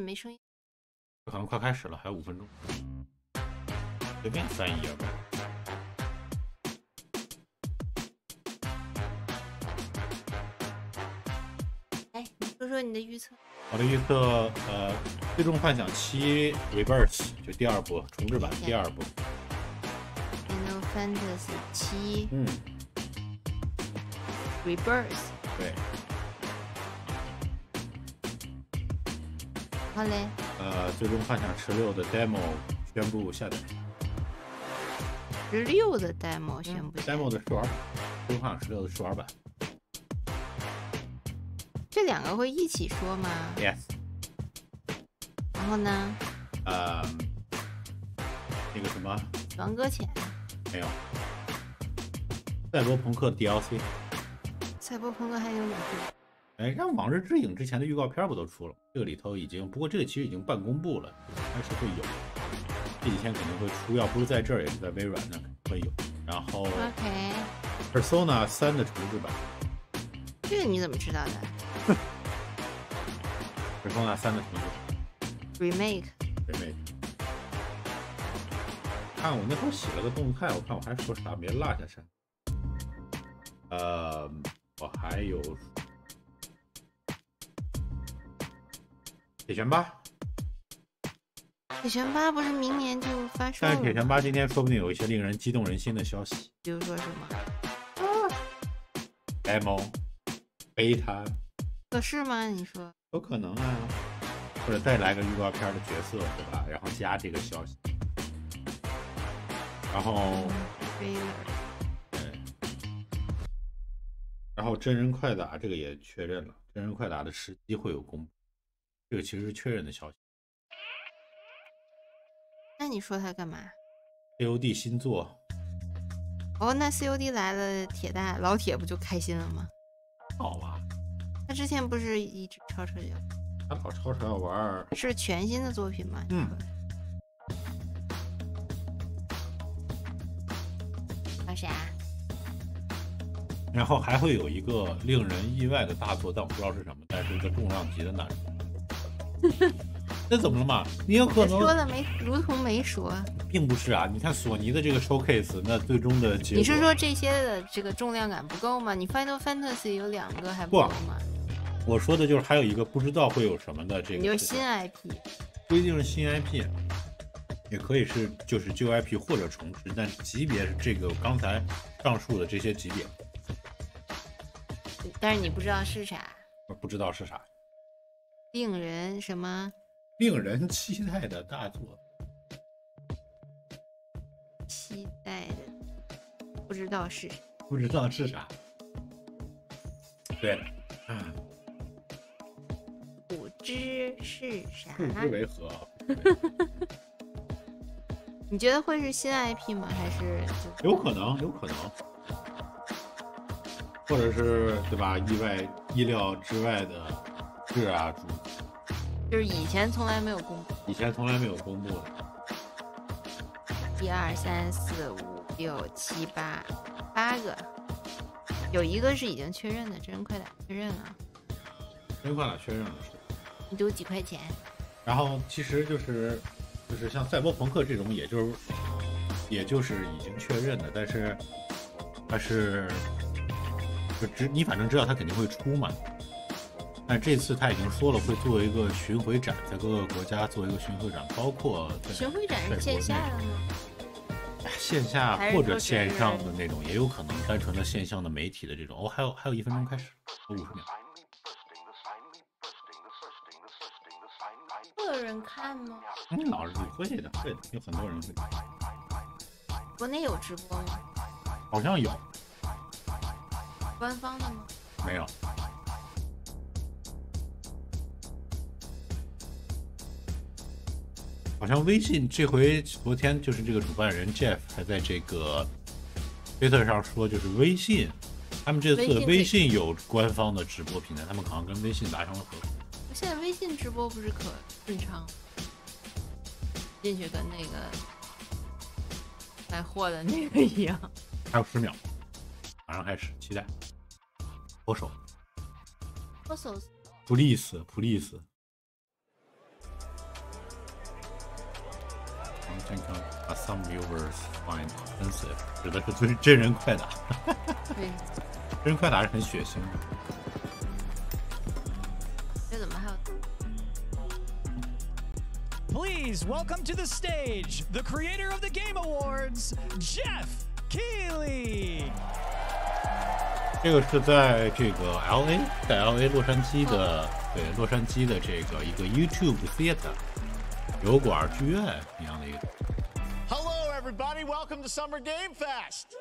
没声音？可能快开始了，还有5分钟，随便翻一页吧。哎，你说说你的预测。我的预测，最终幻想7 Rebirth 就第2部重置版第2部。Final Fantasy 7。Rebirth。对。好嘞。最终幻想16的 demo 宣布下载。16的 demo 宣布下载。demo 的试玩版，最终幻想16的试玩版。这2个会一起说吗 ？Yes。然后呢？那个什么？王搁浅？没有。赛博朋克 DLC。赛博朋克还有2部。哎，让往日之影之前的预告片不都出了？这个里头已经，不过这个其实已经半公布了，开始会有。这几天肯定会出，要不是在这儿，也是在微软那会有。然后 ，Persona 3的重置版。这个你怎么知道的？Persona 3的重置版。Remake。看我那会儿写了个动态，我看我还说啥没落下啥。我还有铁拳8。铁拳8不是明年就发售了吗？但是铁拳8今天说不定有一些令人激动人心的消息，比如说什么？demo、beta， 可是吗？你说有可能啊，或者再来个预告片的角色，对吧？然后加这个消息，然后然后真人快打这个也确认了，真人快打的时机会有公布，这个其实是确认的消息。那你说他干嘛 ？COD 新作。哦，那 COD 来了，老铁不就开心了吗？好吧。他之前不是一直吵吵架？他老吵吵要玩，是全新的作品吗？玩啥？然后还会有一个令人意外的大作，但我不知道是什么，但是一个重量级的难度。那怎么了嘛？你有可能说了没，如同没说。并不是啊，你看索尼的这个 showcase， 那最终的结果，你是说这些的这个重量感不够吗？你 Final Fantasy 有2个还不够吗？我说的就是还有一个不知道会有什么的这个。你就新 IP， 不一定是新 IP， 也可以是就是旧 IP 或者重置，但是级别是这个刚才上述的这些级别。但是你不知道是啥？我不知道是啥。令人什么？令人期待的大作。期待的，不知道是啥。不知道是啥。对了，不知是啥。不知为何。你觉得会是新 IP 吗？还是有可能，有可能。或者是对吧？意料之外的事啊，就是以前从来没有公布，以前从来没有公布的。1、2、3、4、5、6、7、8个，有一个是已经确认的，真人快打确认了。真人快打确认了是。你赌几块钱？然后其实就是像赛博朋克这种，也就是已经确认的，但是它是。你反正知道他肯定会出嘛，但这次他已经说了会做一个巡回展，在各个国家做一个巡回展，包括巡回展是线下的吗？线下或者线上的那种，也有可能单纯的线上的媒体的这种。哦，还有1分钟开始，50秒。会有人看吗？老是会的，有很多人会。国内有直播吗？好像有。官方的吗？没有。好像微信这回昨天就是这个主办人 Jeff 还在这个推特上说，就是微信他们这次微信有官方的直播平台，他们好像跟微信达成了合作。现在微信直播不是可顺畅，进去跟那个卖货的那个一样。还有10秒，马上开始，期待。脱手。police。think some viewers find offensive， 指的是真人快打。对，真人快打是很血腥的。这怎么还有？ Please welcome to the stage the creator of the Game Awards, Jeff Keighley。这个是在这个 LA， 在 LA 洛杉矶的，对洛杉矶的这个一个 YouTube Theater 油管剧院一样的一个。Hello, everybody. Welcome to Summer Game Fest.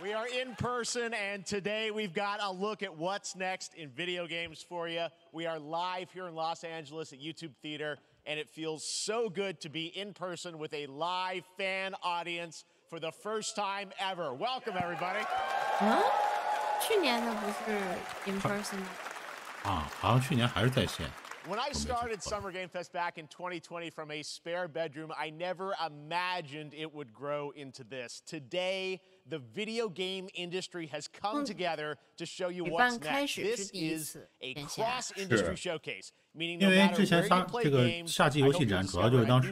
We are in person, and today we've got a look at what's next in video games for you. We are live here in Los Angeles at YouTube Theater, and it feels so good to be in person with a live fan audience for the first time ever. Welcome, everybody. 去年的不是 in person 吗？好像去年还是在线。 When I started Summer Game Fest back in 2020 from a spare bedroom, I never imagined it would grow into this. Today, the video game industry has come together to show you what's next. This is a cross-industry showcase, meaning no matter where you play games, 夏季游戏展主要就是当时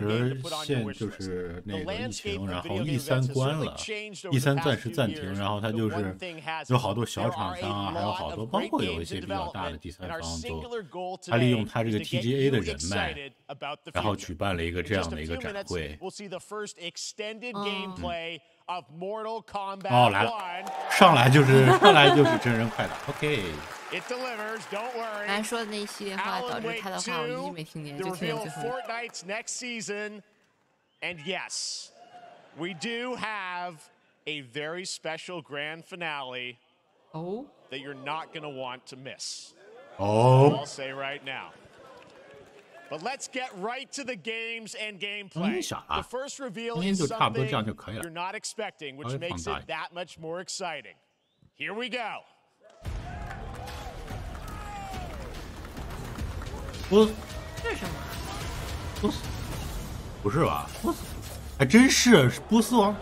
就是那个疫情，然后 E3 关了 ，E3 暂时暂停，然后它就是有好多小厂商啊，还有好多包括有一些比较大的第三方都，他利用他这个 TGA 的人脉，然后举办了一个这样的一个展会。哦，来了，上来就是真人快打 ，OK。 刚才说的那一系列话导致他的话我一直没听见，就听见最后。Fortnite's next season, and yes, we do have a very special grand finale that you're not going to want to miss. I'll say right now. But let's get right to the games and gameplay. The first reveal is something you're not expecting, which makes it that much more exciting. Here we go. 这是什么？波斯？不是吧？波斯？还真是波斯王。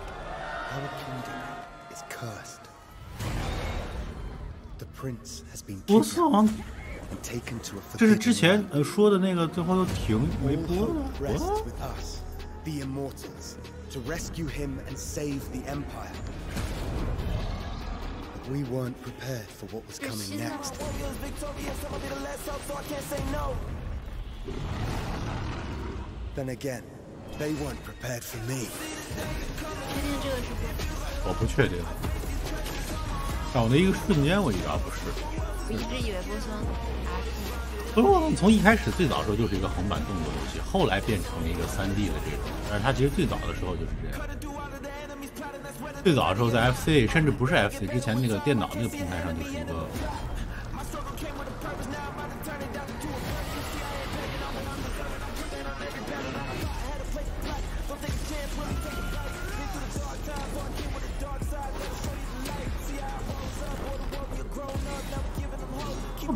波斯王。 这是之前说的那个，最后都停没播了。The immortals to rescue him and save the empire. But we weren't prepared for what was coming next. Then again, they weren't prepared for me. 我不确定，但我那一个瞬间我一点不是。 我一直以为波斯王子波斯王子从一开始最早的时候就是一个横版动作游戏，后来变成了一个3D 的这种，但是它其实最早的时候就是这样。最早的时候在 FC， 甚至不是 FC 之前那个电脑那个平台上就是一个。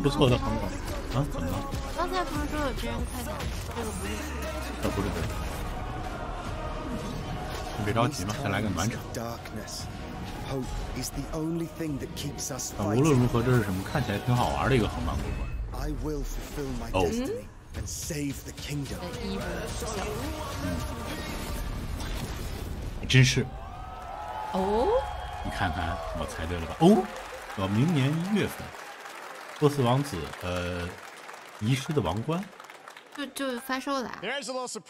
不错的横版啊？怎么了？刚才不是说有真人快打？这个不是？不是。你别着急嘛，先来个暖场。无论如何，这是什么？看起来挺好玩的一个横版部分。哦。真是。哦。你看看，我猜对了吧？哦，明年1月份。 波斯王子，遗失的王冠，就发售了。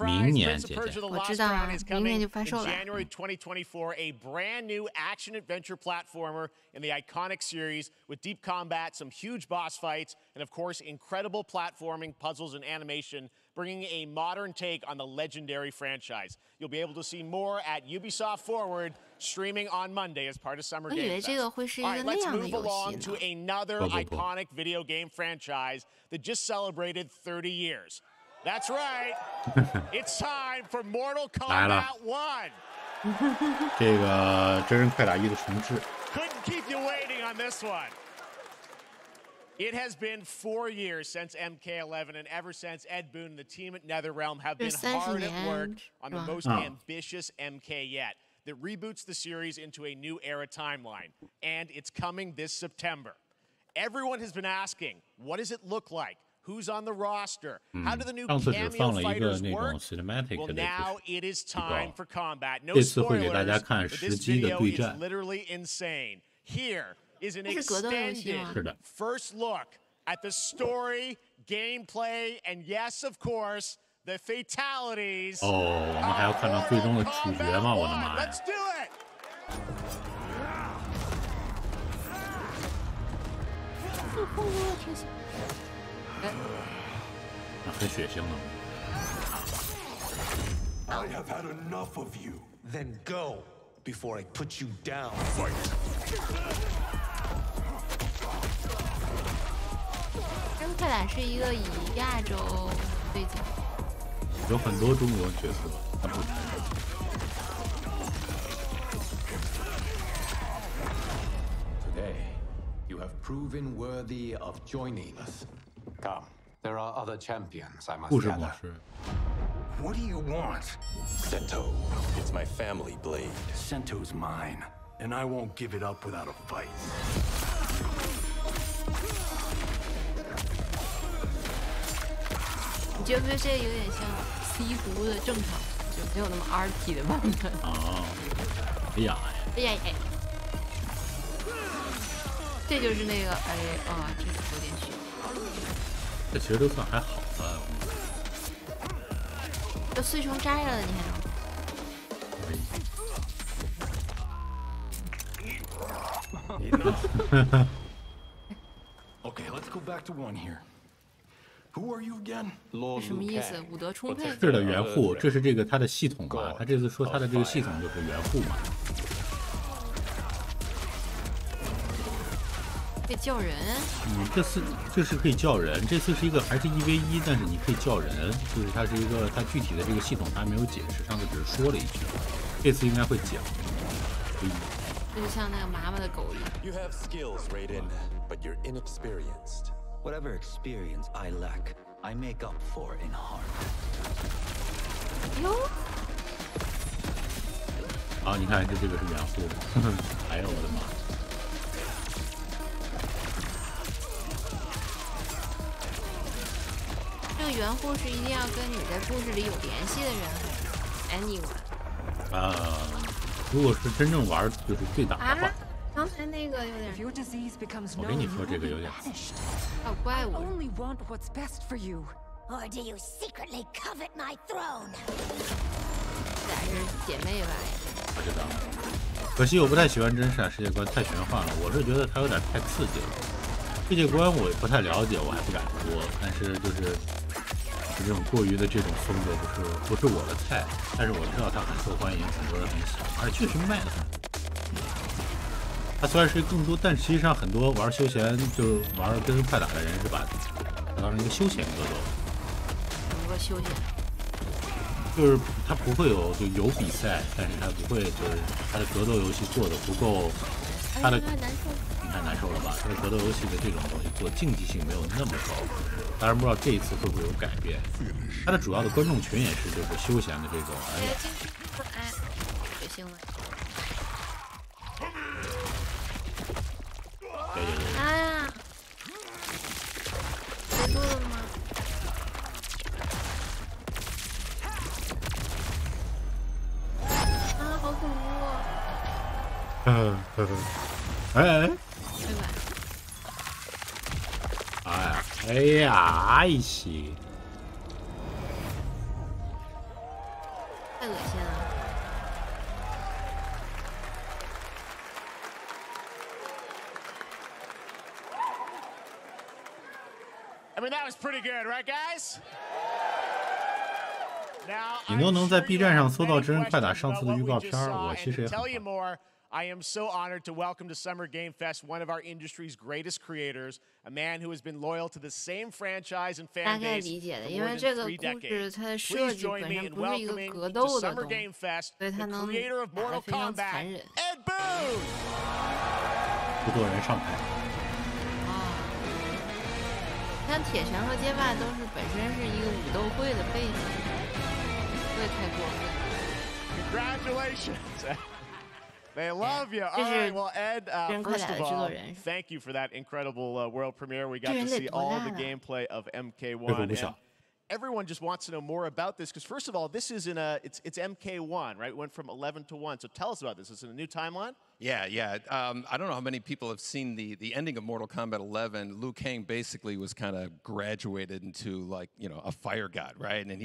明年姐姐，我知道啊，明年就发售了。January 2024, a brand new action adventure platformer in the iconic series with deep combat, some huge boss fights, and of course, incredible platforming, puzzles, and animation, bringing a modern take on the legendary franchise. You'll be able to see more at Ubisoft Forward, streaming on Monday as part of Summer Game Fest. All right, let's move along to another iconic video game franchise that just celebrated 30 years. That's right. It's time for Mortal Kombat 1. 这个真人快打1的重置。Couldn't keep you waiting on this one. It has been 4 years since MK11, and ever since, Ed Boon and the team at NetherRealm have been hard at work on the most ambitious MK yet that reboots the series into a new era timeline, and it's coming this September. Everyone has been asking, what does it look like? Who's on the roster? How do the new 上次只 cameo 放了一个 fighters 那种 work? cinematic Well, 的 now 预 it is 告 time for combat. No 这次会给大家 spoilers, 看 but 实 this 机的 video 对 is 战。 literally insane. Here is an 这是格斗游戏 extended 吗？是的， first look at the story, gameplay, and yes, of course, the fatalities. 哦，我们还要看到最终的处决吗？我的妈呀！ Let's do it. 很血腥的。 I have had enough of you. Then go before I put you down. 真人快打是一个以亚洲背景，有很多中国角色，他不承认。 Today, you have proven worthy of joining us. Come, there are other champions I must 故事模 gather. 式， What do you want? Sento, it's my family blade. Sento's mine, and I won't give it up without a fight. 你觉不觉得这有点像西湖的正常，就没有那么 RT 的版本？啊，哎呀，哎呀哎，这就是那个哎啊，这个有点血，这其实都算还好的。都碎成渣了，你还能？ Okay, let's go back to one here. Who are you again? 这 Lord 什么意思？ Lucan, 武德充沛。是的，元户，这是这个它的系统嘛？他这次说他的这个系统就是元户嘛？可以叫人，这次这是可以叫人，这次是一个还是1v1，但是你可以叫人，就是它是一个它具体的这个系统它还没有解释，上次只是说了一句，这次应该会讲。这就像那个麻麻的狗一样。 you have skills, Raiden, but you're inexperienced. Whatever experience I lack, I make up for in heart. 哟，啊，你看这个是元户，哎呦我的妈！ 这个元户是一定要跟你在故事里有联系的人，还是 anyone？如果是真正玩就是对打的话，啊，刚才那个有点 Your disease becomes 我 known, 跟你 you 说这个有 will 点 be banished. 还有怪 I 物， only want what's best for you. Or do you secretly covet my throne? 俩是姐妹吧？不知道。可惜我不太喜欢真实世界观，太玄幻了。我是觉得它有点太刺激了。世界观我也不太了解，我还不敢说。但是就是这种过于的这种风格不是我的菜。但是我知道它很受欢迎，很多人很喜欢，而且确实卖的很。它虽然是更多，但实际上很多玩休闲就是玩真人快打的人是把它当成一个休闲格斗。怎么个休闲？就是它不会有比赛，但是它不会就是它的格斗游戏做的不够，它的太难受。你看难受了吧？它的格斗游戏的这种东西做竞技性没有那么高，当然不知道这一次会不会有改变。它的主要的观众群也是就是休闲的这种，哎，哎，血腥了。对，哎呀，结束了吗？啊，好恐怖啊！哎对吧？哎呀，一起。太恶心了。 I mean, that was pretty good, right, guys? Now, 你都能在 I'm B sure 站 you 上 have 搜到 many 真人快打 questions 上次 about 的 what 预 we 告 just 片儿， saw, 我 and 其实 to 也 tell 很 you 好。 more, I am so honored to welcome to Summer Game Fest one of our industry's greatest creators, a man who has been loyal to the same franchise and 大 fan 概 base 理解的， for 因 more 为 than 这个 3故事 decades. 它的设 Please 计 join 本 me 身 in 不是一个 welcoming 格 to 斗的 Summer 东西， Game Fest 所以 the 它能 creator of 打得 Mortal 非常 Kombat, 残忍 Ed Boon. 不多人上台。啊！像铁拳和街霸都是本身是一个武斗会的背景，这太过分了。 Congratulations. They love you. All right, well, Ed, first of all, thank you for that incredible world premiere. We got to see all the gameplay of MK1. And everyone just wants to know more about this because, first of all, this is it's MK1, right? It went from 11 to 1. So tell us about this. Is it a new timeline? Yeah. I don't know how many people have seen the ending of Mortal Kombat 11. Liu Kang basically was kind of graduated into a fire god, right? And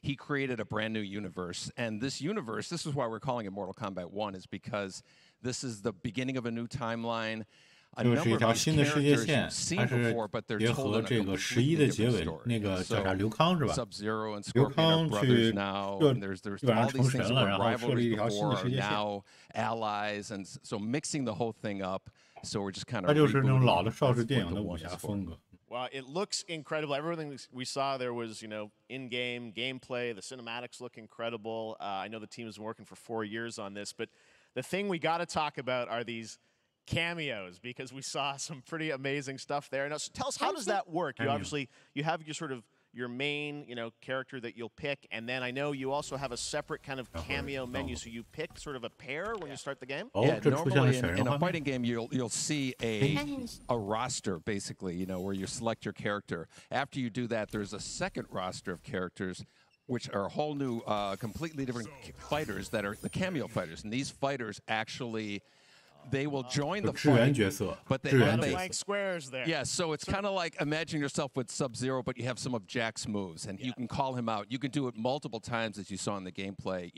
he created a brand new universe. And this universe, this is why we're calling it Mortal Kombat 1, is because this is the beginning of a new timeline. 就是一条新的世界线，它是结合这个11的结尾，那个叫啥刘康是吧？刘康去基本上成神了，然后设立一条新的世界线。它就是那种老的邵氏电影的武侠风格。Well, it looks incredible. Everything we saw there was, in-game gameplay. The cinematics look incredible. I know the team has been working for 4 years on this, but the thing we got to talk about are these cameos because we saw some pretty amazing stuff there. Now, so tell us, how does that work? You obviously have your main character that you'll pick, and then I know you also have a separate kind of cameo menu. So you pick sort of a pair when you start the game. Yeah, normally in a fighting game you'll see a roster basically, where you select your character. After you do that, there's a second roster of characters, which are a whole new, completely different fighters that are the cameo fighters, and these fighters actually. They will join the fight, but they have blank squares there. Yeah, so it's kind of like imagine yourself with Sub-Zero, but you have some of Jack's moves, and you can call him out. You can do it multiple times, as you saw in the gameplay.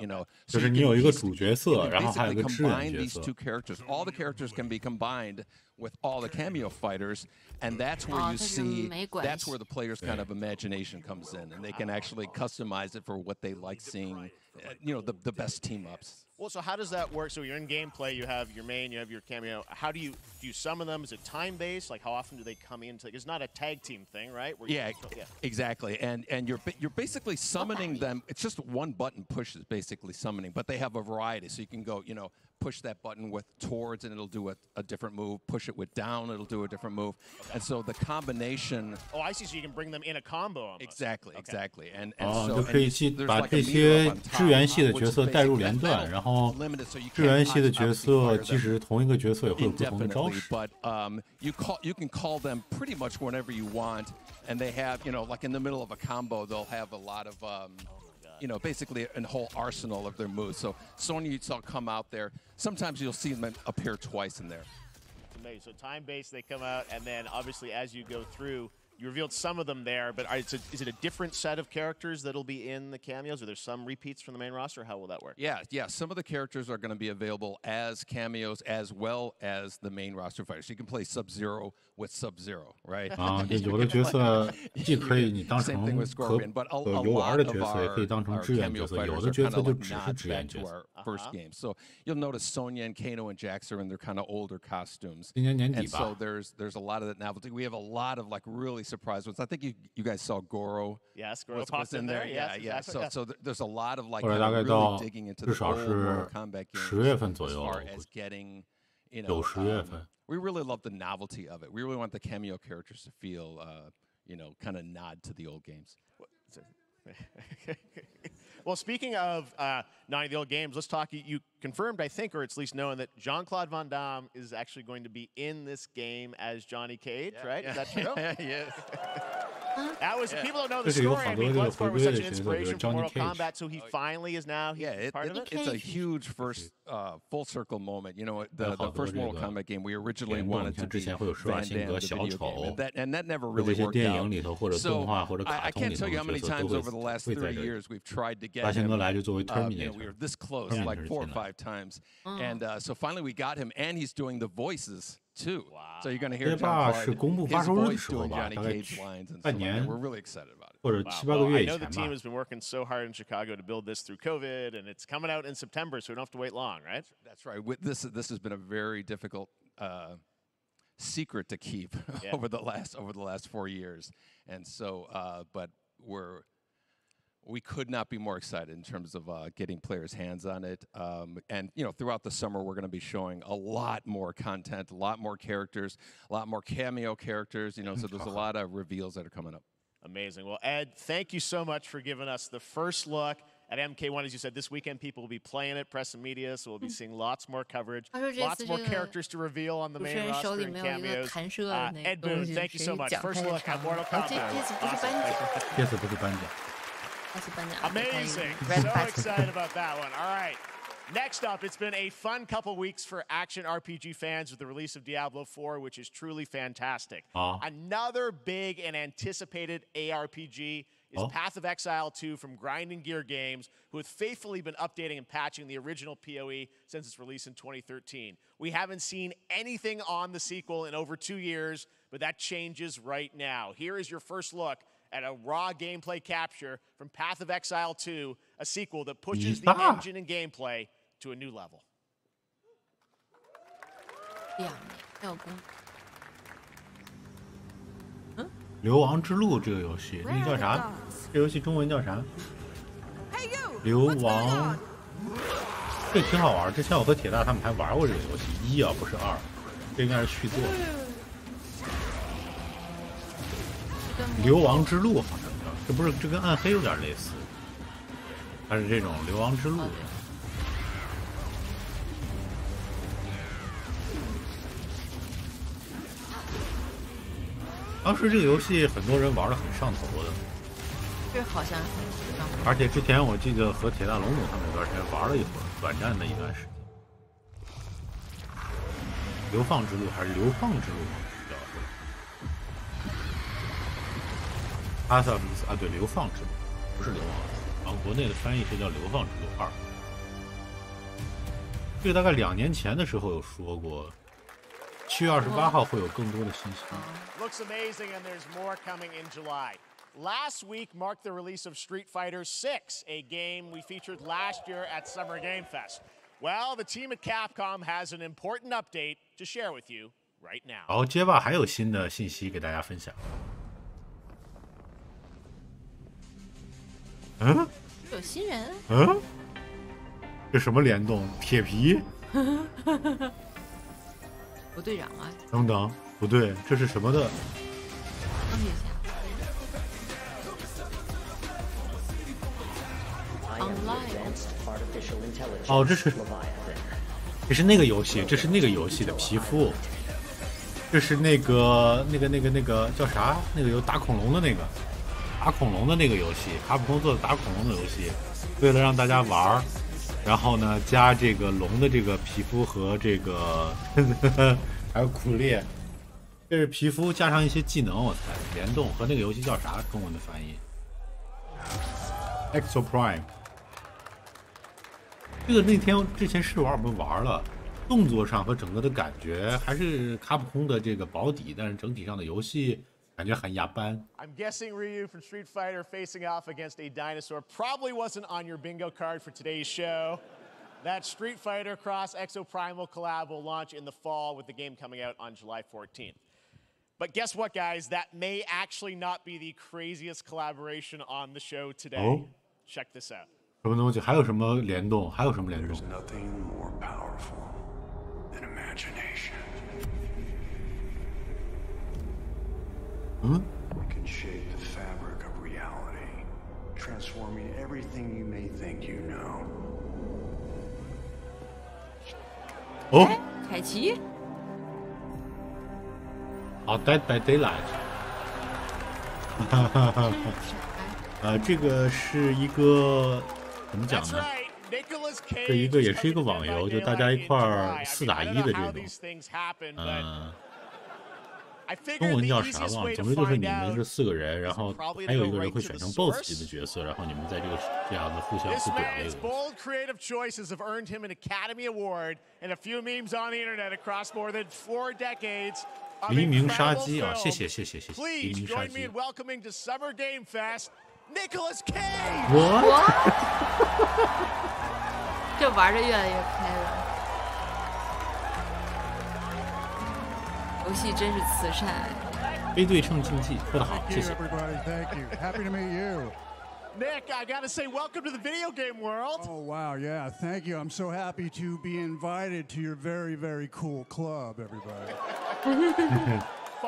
So you basically combine these two characters. All the characters can be combined with all the cameo fighters, and that's where you see. That's where the player's kind of imagination comes in, and they can actually customize it for what they like seeing. The best team ups. Well, so how does that work? So you're in gameplay, you have your main, you have your cameo. How do you summon them? Is it time-based? Like, how often do they come into? It's not a tag team thing, right? Exactly. And you're basically summoning them. It's just one button push is basically summoning, but they have a variety. So you can go, push that button with towards, and it'll do a different move. Push it with down, it'll do a different move. And so the combination. Oh, I see. So you can bring them in a combo. Almost. Exactly. And 就可以把这些支援系的角色带入连段，然后支援系的角色即使同一个角色也会有不同的招式。But you can call them pretty much whenever you want, and they have like in the middle of a combo they'll have a lot of basically a whole arsenal of their moves. So Sonya you saw come out there. Sometimes you'll see them appear twice in there. Amazing. So time-based, they come out, and then obviously as you go through. You revealed some of them there, but is it a different set of characters that'll be in the cameos? Are there some repeats from the main roster? How will that work? Yeah. Some of the characters are going to be available as cameos as well as the main roster fighters. So you can play Sub-Zero with Sub-Zero, right? 有的角色既可以你当成游玩的角色，也可以当成支援角色。有的角色就只是支援角色。First game, so you'll notice Sonya and Kano and Jax are in their kind of older costumes. 今年年底吧。And so there's a lot of that novelty. We have a lot of really surprise ones. I think you guys saw Goro. Yes, Goro popped in there. Yeah. Exactly. So there's a lot of really digging into the old Mortal Kombat games. 10月份左右。As far as getting, 10月份。We really love the novelty of it. We really want the cameo characters to feel, kind of nod to the old games. Well, speaking of nodding the old games, let's talk. You confirmed, I think, or it's at least known that Jean-Claude Van Damme is actually going to be in this game as Johnny Cage, right? Is that true? Yes. That was people don't know the story. I mean, Bloodsport was such an inspiration for Mortal Kombat, so he finally is now part of it. It's a huge first full circle moment. The first Mortal Kombat game we originally wanted to be Van Damme, the video game, and that never really worked out. So I can't tell you how many times over the last 30 years we've tried to get him. We were this close, like 4 or 5 times, and so finally we got him, and he's doing the voices too. Wow. So you're going to hear his voice doing Johnny Cage lines and stuff like that. We're really excited about it. Well, I know the team has been working so hard in Chicago to build this through COVID, and it's coming out in September, so we don't have to wait long, right? That's right. This has been a very difficult secret to keep over the last 4 years, and so but we could not be more excited in terms of getting players' hands on it. And, throughout the summer, we're going to be showing a lot more content, a lot more characters, a lot more cameo characters, so there's a lot of reveals that are coming up. Amazing. Well, Ed, thank you so much for giving us the first look at MK1, as you said, this weekend people will be playing it, press and media, so we'll be seeing lots more coverage, 他说这 lots 次 more 这个 characters to reveal on the 主持 main 人手 roster 里 and 没有一个 cameos. 弹射的那 Ed 个东 Boon, 西， thank you 谁 so much. 讲开 First 的 look at 场？ Mortal 这 Kombat. 这次不是颁奖，这次不是颁奖。这次颁奖。 Amazing. Red So Button excited about that one. All right. Next up, it's been a fun couple weeks for action RPG fans with the release of Diablo 4, which is truly fantastic. Another big and anticipated ARPG is Path of Exile 2 from Grinding Gear Games, who have faithfully been updating and patching the original PoE since its release in 2013. We haven't seen anything on the sequel in over 2 years, but that changes right now. Here is your first look at a raw gameplay capture from Path of Exile 2, a sequel that pushes the engine and gameplay to a new level. 2年没有公。流亡之路这个游戏，那叫啥？这游戏中文叫啥？流亡。这挺好玩。之前我和铁大他们还玩过这个游戏1啊，不是2，这应该是续作。流亡之路好像叫，这不是这跟暗黑有点类似，它是这种流亡之路。当时这个游戏很多人玩的很上头的，这好像很上头。而且之前我记得和铁大龙总他们有段时间玩了一会儿，短暂的一段时间。流放之路还是流放之路叫？Path of 啊，对，流放之路不是流亡，然后国内的翻译是叫流放之路2。这个大概2年前的时候有说过。7月28号会有更多的信息。Looks amazing, and there's more coming in July. Last week marked the release of Street Fighter 6, a game we featured last year at Summer Game Fest. Well, the team at Capcom has an important update to share with you right now. 好，街霸还有新的信息给大家分享。嗯？有新人？嗯？这什么联动？铁皮？不队长啊！等等，不对，这是什么的？钢铁侠。哦，这是那个游戏，这是那个游戏的皮肤，这是那个叫啥？那个有打恐龙的那个，打恐龙的那个游戏，卡普空做的打恐龙的游戏，为了让大家玩。然后呢，加这个龙的这个皮肤和这个还有苦练，这是皮肤加上一些技能，我猜联动和那个游戏叫啥？中文的翻译 ？Exo Prime。这个那天之前试玩我们玩了，动作上和整个的感觉还是卡普空的这个保底，但是整体上的游戏感觉很一般。 I'm guessing Ryu from Street Fighter facing off against a dinosaur probably wasn't on your bingo card for today's show. That Street Fighter Cross Exoprimal collab will launch in the fall with the game coming out on July 14th. But guess what, guys? That may actually not be the craziest collaboration on the show today. Check this out. 什么东西？还有什么联动？还有什么联动？ There's nothing more powerful than imagination. Hmm? We can shape the fabric of reality, transforming everything you may think you know. 哦，凯奇。好 ，Dead by Daylight。这个是一个怎么讲呢？这一个也是一个网游，就大家一块儿4打1的这种。中文叫啥忘了？总之就是你们是4个人，然后还有一个人会选成 BOSS 级的角色，然后你们在这样的互相互怼这个。Bold creative choices have earned him an Academy Award and a few memes on the internet across more than 4 decades. 黎明杀机啊，谢谢。 Please join me in welcoming to Summer Game Fest, Nicolas Cage. What? 这玩的越来越开了。游戏真是慈善。非对称竞技，说得好，谢谢。 Thank you. Happy to meet you. Nick, I gotta say, welcome to the video game world. Oh, wow, yeah, thank you. I'm so happy to be invited to your very, very cool club, everybody.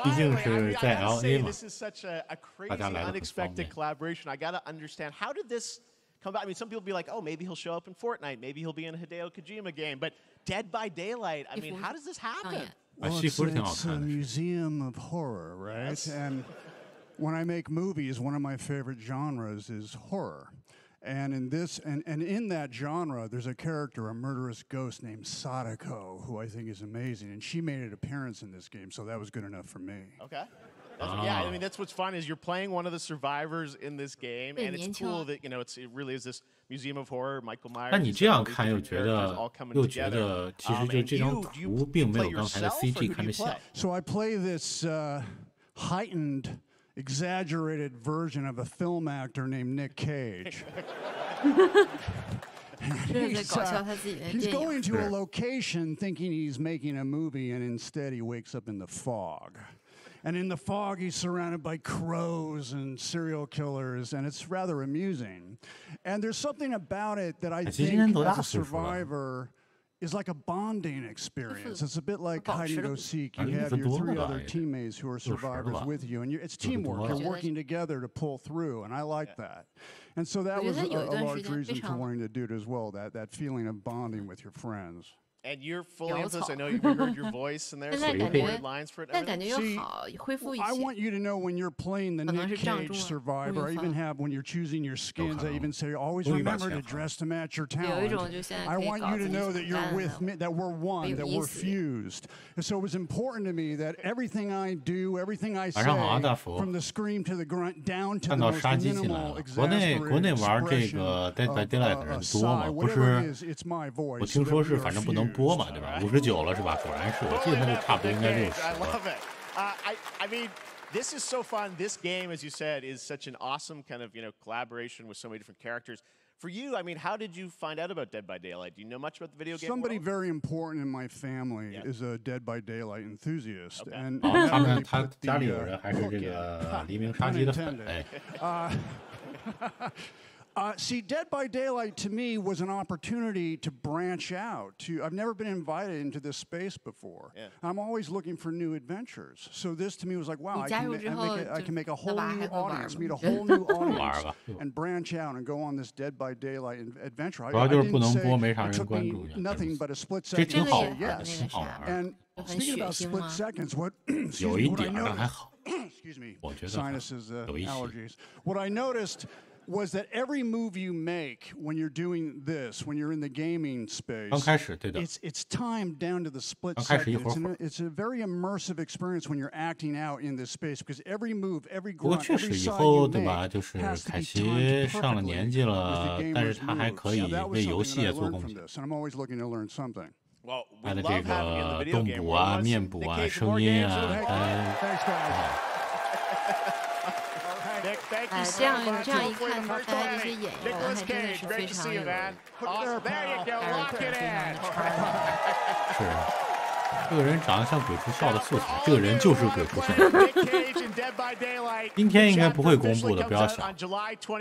毕竟是在 LA 嘛， This is such a crazy, unexpected collaboration. I gotta understand, how did this come back. I mean, some people be like, oh, maybe he'll show up in Fortnite. Maybe he'll be in a Hideo Kojima game. But Dead by Daylight, I mean, how does this happen? Well, it's a museum of horror, right? Yes. And when I make movies, one of my favorite genres is horror. And in this, and in that genre, there's a character, a murderous ghost named Sadako, who I think is amazing. And she made an appearance in this game, so that was good enough for me. Okay. Yeah, I mean, that's what's fun is you're playing one of the survivors in this game, and it's cool that, you know, it really is this museum of horror, Michael Myers. 但你这样看又觉得其实就这张图并没有刚才的 CG 看着像。So I play this heightened, exaggerated version of a film actor named Nick Cage. He's going to a location thinking he's making a movie, and instead he wakes up in the fog. And in the fog, he's surrounded by crows and serial killers, and it's rather amusing. And there's something about it that I think, as a survivor, is like a bonding experience. It's a bit like hide and go seek. You have your 3 other teammates who are survivors with you, and it's teamwork. You're working together to pull through, and I like that. And so that was a large reason for wanting to do it as well, that feeling of bonding with your friends. And you're fully into this. I know you heard your voice in there, so you recorded lines for it. See, I want you to know when you're playing the Nick Cage survivor, I even have when you're choosing your skins, I even say, always remember to dress to match your talent. I want you to know that you're with me, that we're one, that we're fused. And so it was important to me that everything I do, everything I say, from the scream to the grunt, down to the most minimal, exasperated whatever it is, it's my voice. 我听说是反正不能播嘛，对吧？59了是吧？果然是，我记得他就差不多应该60。I love it. I mean, this is so fun. This game, as you said, is such an awesome kind of collaboration with so many different characters. For you, I mean, how did you find out about Dead by Daylight? Do you know much about the video game? Somebody very important in my family is a Dead by Daylight enthusiast, and 他家里有人还是这个黎明杀机的粉，See, Dead by Daylight to me was an opportunity to branch out. I've never been invited into this space before. I'm always looking for new adventures. So this to me was like, wow, I can make a whole new audience, meet a whole new audience, and branch out and go on this Dead by Daylight adventure. I didn't say it took me nothing but a split second to say yes. And speaking about split seconds, excuse me, sinuses, allergies. What I noticed was that every move you make when you're doing this, when you're in the gaming space, it's timed down to the split second. It's a very immersive experience when you're acting out in this space because every move, every grunt, every side you make has to be timed perfectly with the gamer's moves. Yeah, that was something that I learned from this, and I'm always looking to learn something. Well, we love having you in the video game world. Nick Cage, more games. Thanks, guys. Nick, thank you so 这样一看，大家这些演员还真的是非常有There you go, lock it in. 是，这个人长得像鬼畜笑的素材，这个人就是鬼畜笑。今天应该不会公布的，不要想。9成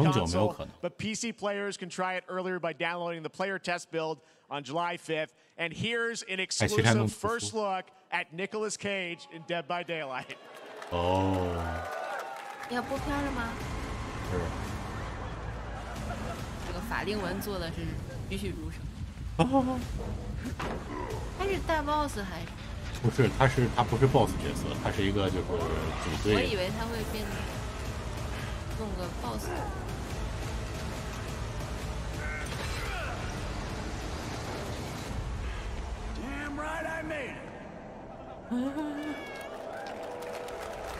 9没有可能。But PC players can try it earlier by downloading the player test build on July 5th. And here's an exclusive first look at Nicolas Cage in Dead by Daylight. 哦。要播片了吗？是。这个法令纹做的是栩栩如生。他是大 boss 还是？不是，他不是 boss 角色，他是一个就是组队。我以为他会变弄个 boss。Damn right I made it.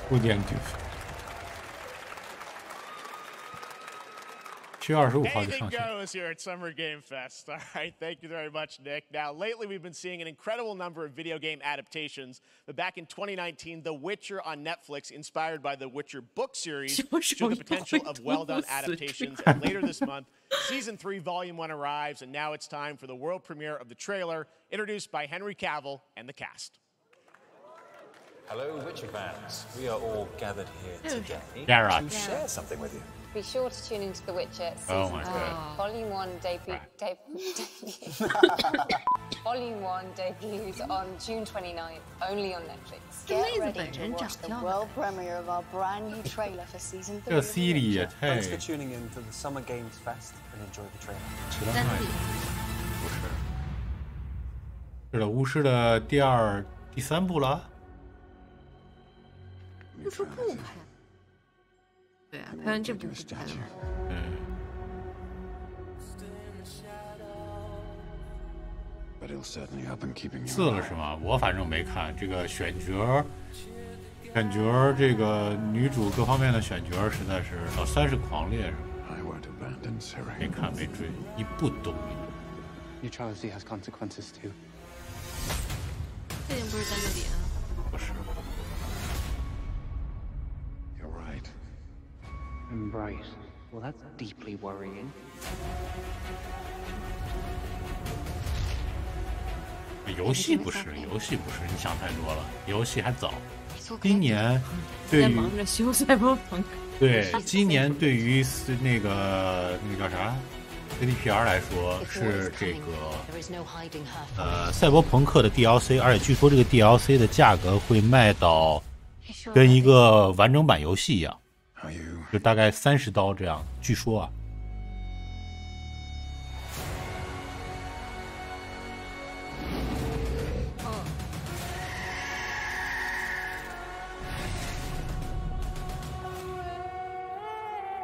不点剧。7月25号就上线。 Anything goes here at Summer Game Fest. All right, thank you very much, Nick. Now, lately we've been seeing an incredible number of video game adaptations. But back in 2019, The Witcher on Netflix, inspired by the Witcher book series, showed the potential of well-done adaptations. And later this month, Season 3, Volume 1 arrives, and now it's time for the world premiere of the trailer, introduced by Henry Cavill and the cast. Hello, Witcher fans. We are all gathered here today Geralt. to share something with you. Be sure to tune into The Witcher Oh season my 2, God. Volume 1 Volume 1 debuts on June 29th, only on Netflix. Get ready to watch the world premiere of our brand new trailer for season 3. 这 Siri 也太 Thanks for tuning in to the Summer Games Fest and enjoy the trailer. 奇了怪了，不是，是的，巫师的第3部了。不说不拍，对啊，拍完这部不拍了吗？4了是吗？我反正没看这个选角，这个女主各方面的选角实在是3是狂烈是吗？没看没追，一部都没。Neutrality has consequences too. 这已经不是单对比了。不是。You're right. I'm right. Well, that's deeply worrying. 游戏不是，你想太多了。游戏还早，今年对于忙着修赛博朋克。对，今年对于那个叫啥 CDPR 来说是这个赛博朋克的 DLC， 而且据说这个 DLC 的价格会卖到跟一个完整版游戏一样，就大概30刀这样，据说啊。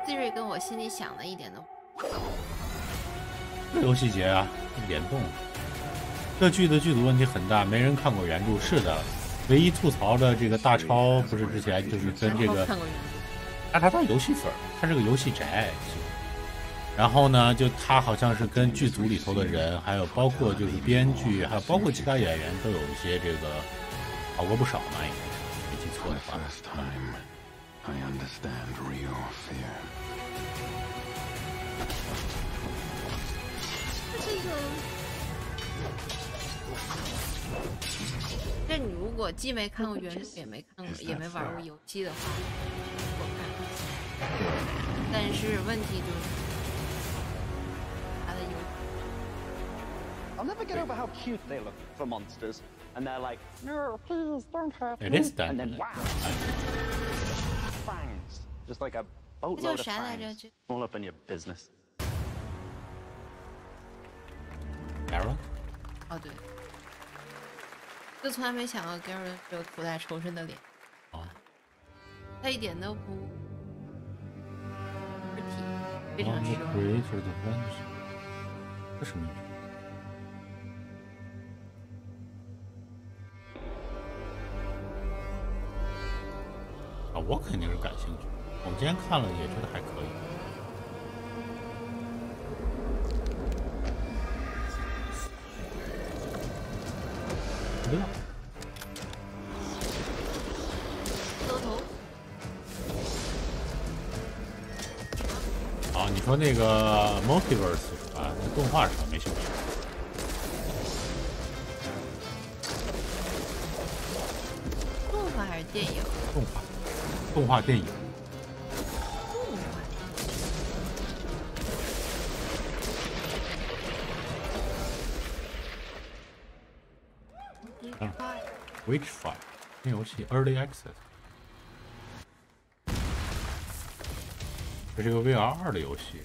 Siri 跟我心里想的一点都不走。游戏节啊，联动。这剧的剧组问题很大，没人看过原著。是的，唯一吐槽的这个大超不是之前就是跟这个，他是游戏粉，他是个游戏宅。然后呢，就他好像是跟剧组里头的人，还有包括就是编剧，还有包括其他演员都有一些这个好过不少呢，应该没记错的话。I understand real fear. 这你如果既没看过原著，也没玩过游戏的话，我看。但是问题就是他的游。I'll never get over how cute they look for monsters, and they're like, "No, please don't hurt me." It is that. And then wow, fangs, just like a boatload of fangs. All up in your business. Arrow? 哦对，就从来没想过 Garen 有苦大仇深的脸。哦，他一点都不实体，非常实。这什么意思？啊，我肯定是感兴趣。我们今天看了也觉得还可以。你说那个 Multiverse 是吧？那动画是吧？没兴趣。动画还是电影？动画电影。Witchfire 新游戏 Early Access， 这是个 VR2 的游戏。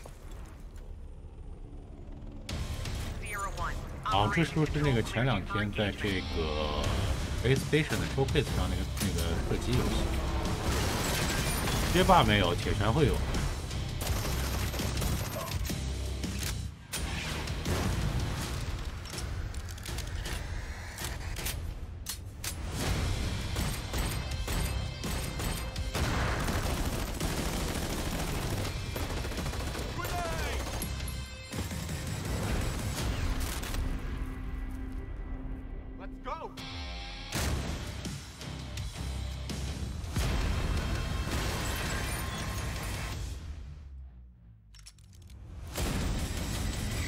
啊，这是不是那个前2天在这个 PlayStation 的 Showcase 上那个射击游戏？街霸没有，铁拳会有。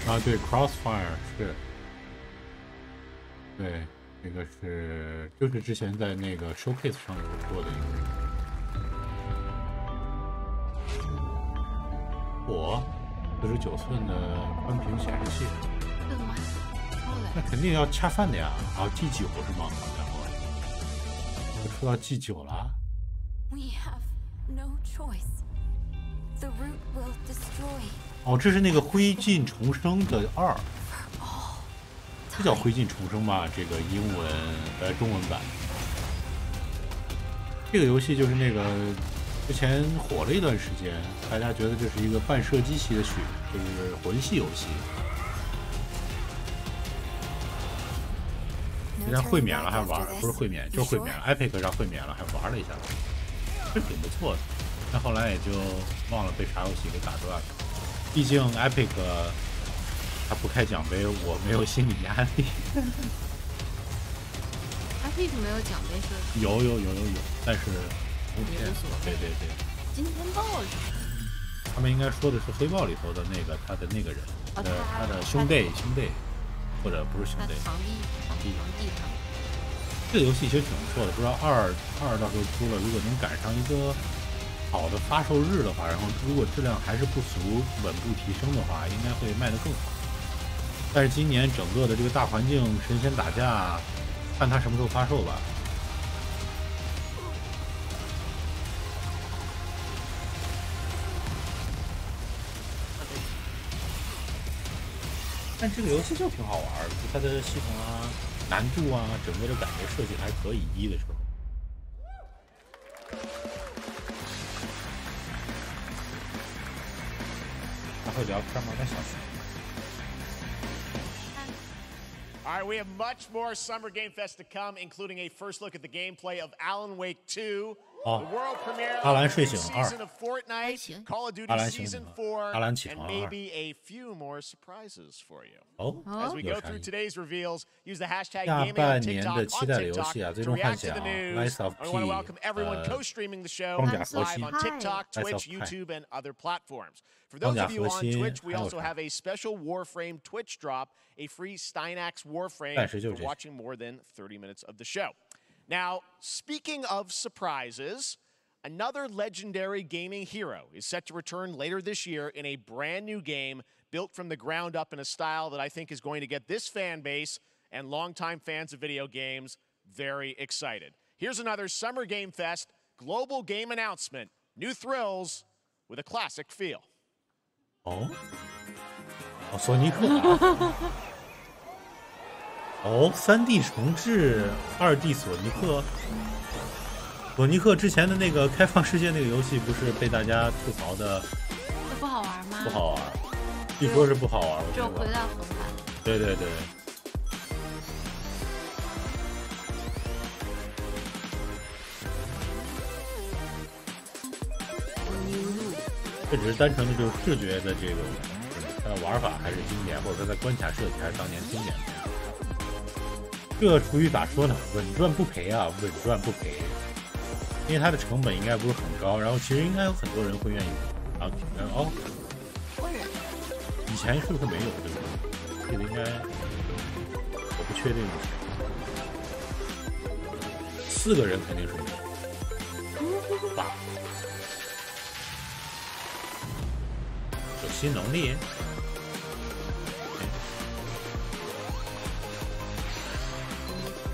啊，对 ，Crossfire 是，对，这个就是之前在那个 showcase 上有过的一个，我49寸的宽屏显示器，那肯定要恰饭的呀。啊 G9 是吗？好家伙，都出到 G9 了。We have no choice. The root will destroy. 哦，这是那个灰烬重生的2。这叫灰烬重生吧？这个英文中文版。这个游戏就是那个之前火了一段时间，大家觉得这是一个半射击系的就是魂系游戏。人家会免了还玩，不是会免就是会免 ，Epic 上会免了还玩了一下，是挺不错的。但后来也就忘了被啥游戏给打断了。毕竟 Epic。他不开奖杯，我没有心理压力。Epic 没有奖杯设置？有，但是无所谓。对。今天报是什么？他们应该说的是黑豹里头的那个他的那个人，他的兄弟，或者不是兄弟，堂弟。这个游戏其实挺不错的，不知道二到时候出了，如果能赶上一个好的发售日的话，然后如果质量还是不俗，稳步提升的话，应该会卖得更好。但是今年整个的这个大环境，神仙打架，看它什么时候发售吧。但这个游戏就挺好玩的，就它的系统啊、难度啊，整个的感觉设计还可以，1的时候。还会聊天吗？那小时。All right, we have much more Summer Game Fest to come, including a first look at the gameplay of Alan Wake 2, the world premiere of the season of Fortnite, Call of Duty Season 4, and maybe a few more surprises for you. As we go through today's reveals, use the hashtag gaming on TikTok to react to the news. I want to welcome everyone co-streaming the show live on TikTok, Twitch, YouTube, and other platforms. For those of you on Twitch, we also have a special Warframe Twitch drop, a free Steinax Warframe for watching more than 30 minutes of the show. Now, speaking of surprises, another legendary gaming hero is set to return later this year in a brand new game built from the ground up in a style that I think is going to get this fan base and longtime fans of video games very excited. Here's another Summer Game Fest global game announcement. New thrills with a classic feel. 索尼克啊！3D 重置2D 索尼克。索尼克之前的那个开放世界那个游戏，不是被大家吐槽的不好玩吗？不好玩，据说是不好玩。就回到横版。对。这只是单纯的就是视觉的这个，它的玩法还是经典，或者它的关卡设计还是当年经典的。这属于咋说呢？稳赚不赔啊，稳赚不赔。因为它的成本应该不是很高，然后其实应该有很多人会愿意，然后以前是不是没有这个？这个应该我不确定。4个人肯定是没有。有新能力，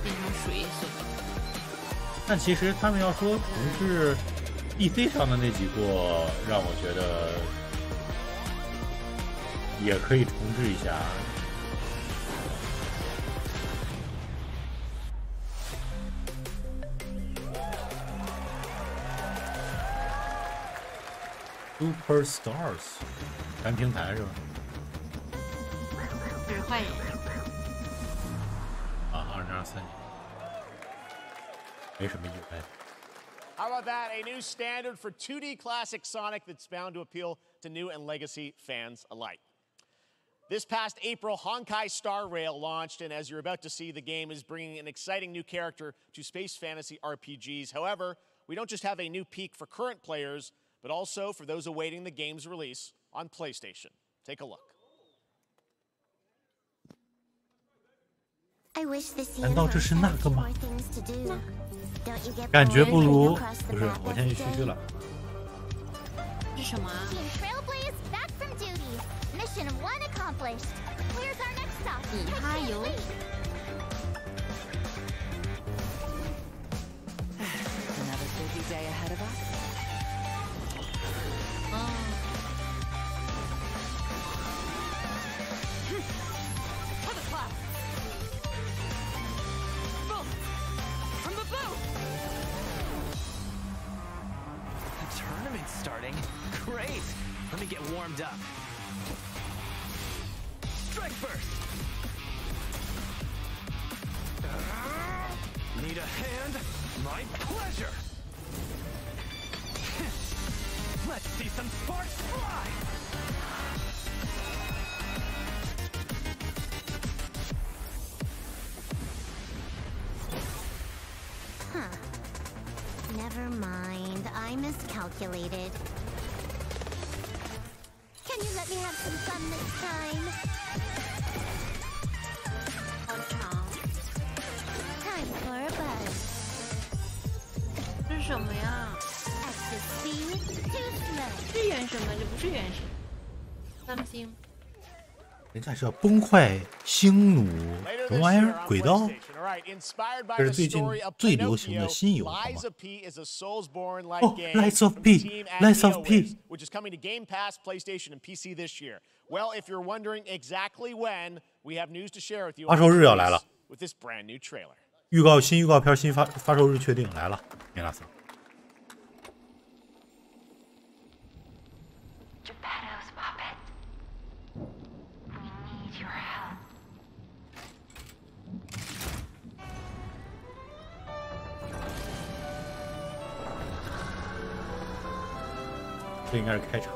变成水。但其实他们要说重置 PC 上的那几座，让我觉得也可以重置一下。Super Stars 全平台是吧？这是坏人啊，2023年没什么意外。How about that? A new standard for 2D classic Sonic that's bound to appeal to new and legacy fans alike. This past April, Honkai Star Rail launched, and as you're about to see, the game is bringing an exciting new character to space fantasy RPGs. However, we don't just have a new peak for current players, but also for those awaiting the game's release on PlayStation. Take a look. 难道这是那个吗？感觉不如不是，我先去嘘嘘了。是什么啊？以哈游。Starting. Great! Let me get warmed up. Strike burst! Need a hand? My pleasure! Let's see some sparks fly! Never mind, I miscalculated. Can you let me have some fun this time? Time for a buzz. 这是什么呀？ Ecstasy, too slow. 是原神吗？这不是原神。伤心。人家是要崩坏星弩什么玩意儿？轨道？这是最近最流行的新游，好吗？哦 ，Lies of P，Lies of P，which is coming to Game Pass, PlayStation, and PC this year. Well, if you're wondering exactly when, we have news to share with you. 发售日要来了 with this brand new trailer. 新预告片新发售日确定来了，米拉斯。这应该是开场。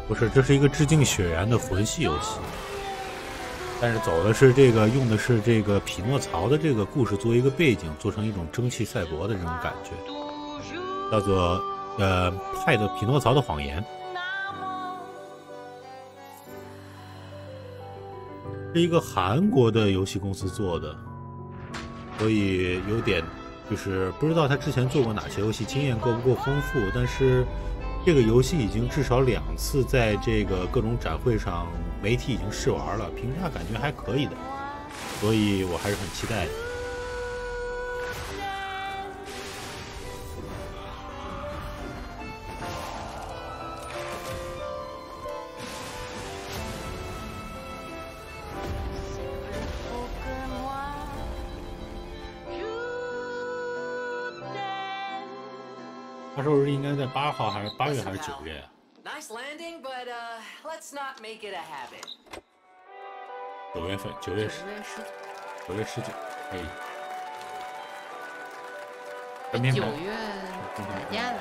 不是，这是一个致敬血缘的魂系游戏，但是走的是这个，用的是这个匹诺曹的这个故事作为一个背景，做成一种蒸汽赛博的这种感觉，叫做派的匹诺曹的谎言，是一个韩国的游戏公司做的，所以有点就是不知道他之前做过哪些游戏，经验够不够丰富，但是。这个游戏已经至少2次在这个各种展会上，媒体已经试玩了，评价感觉还可以的，所以我还是很期待的。发售日应该在8号还是8月还是9月呀？Nice landing, but let's not make it a habit. 9月份，9月19，可以。9月打架了。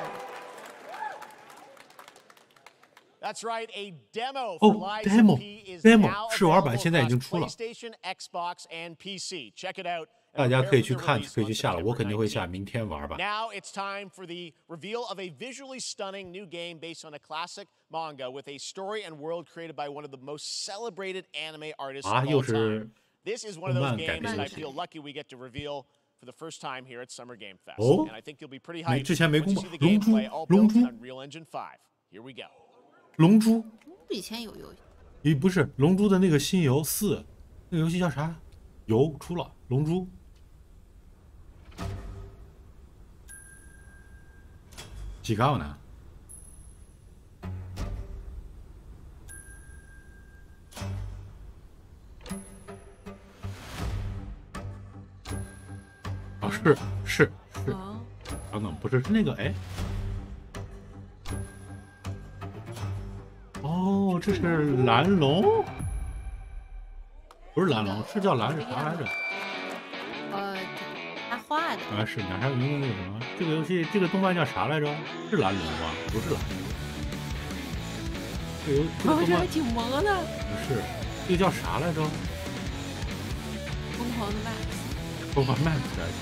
That's right, a demo for Lies of P is now 试玩版现在已经出了 PlayStation, Xbox, and PC. Check it out. 大家可以去看，可以去下了，我肯定会下，明天玩吧。 Now it's time for the reveal of a visually stunning new game based on a classic manga with a story and world created by one of the most celebrated anime artists of all time. This is one of those games that I feel lucky we get to reveal for the first time here at Summer Game Fest. And I think you'll be pretty hyped to see the gameplay all built on Unreal Engine 5. Here we go. 龙珠以前有游戏，不是龙珠的那个新游4，那个游戏叫啥？有出了龙珠。几高呢？哦，是，等等，不是那个哎。哦，这是蓝龙，不是蓝龙，是叫蓝是啥来着？它后画的。啊，是鸟山明的那个什么？这个游戏这个动漫叫啥来着？是蓝轮吗？不是蓝轮。这个动漫还挺萌的。不是，这个叫啥来着？疯狂的 Max。疯狂 Max 还是？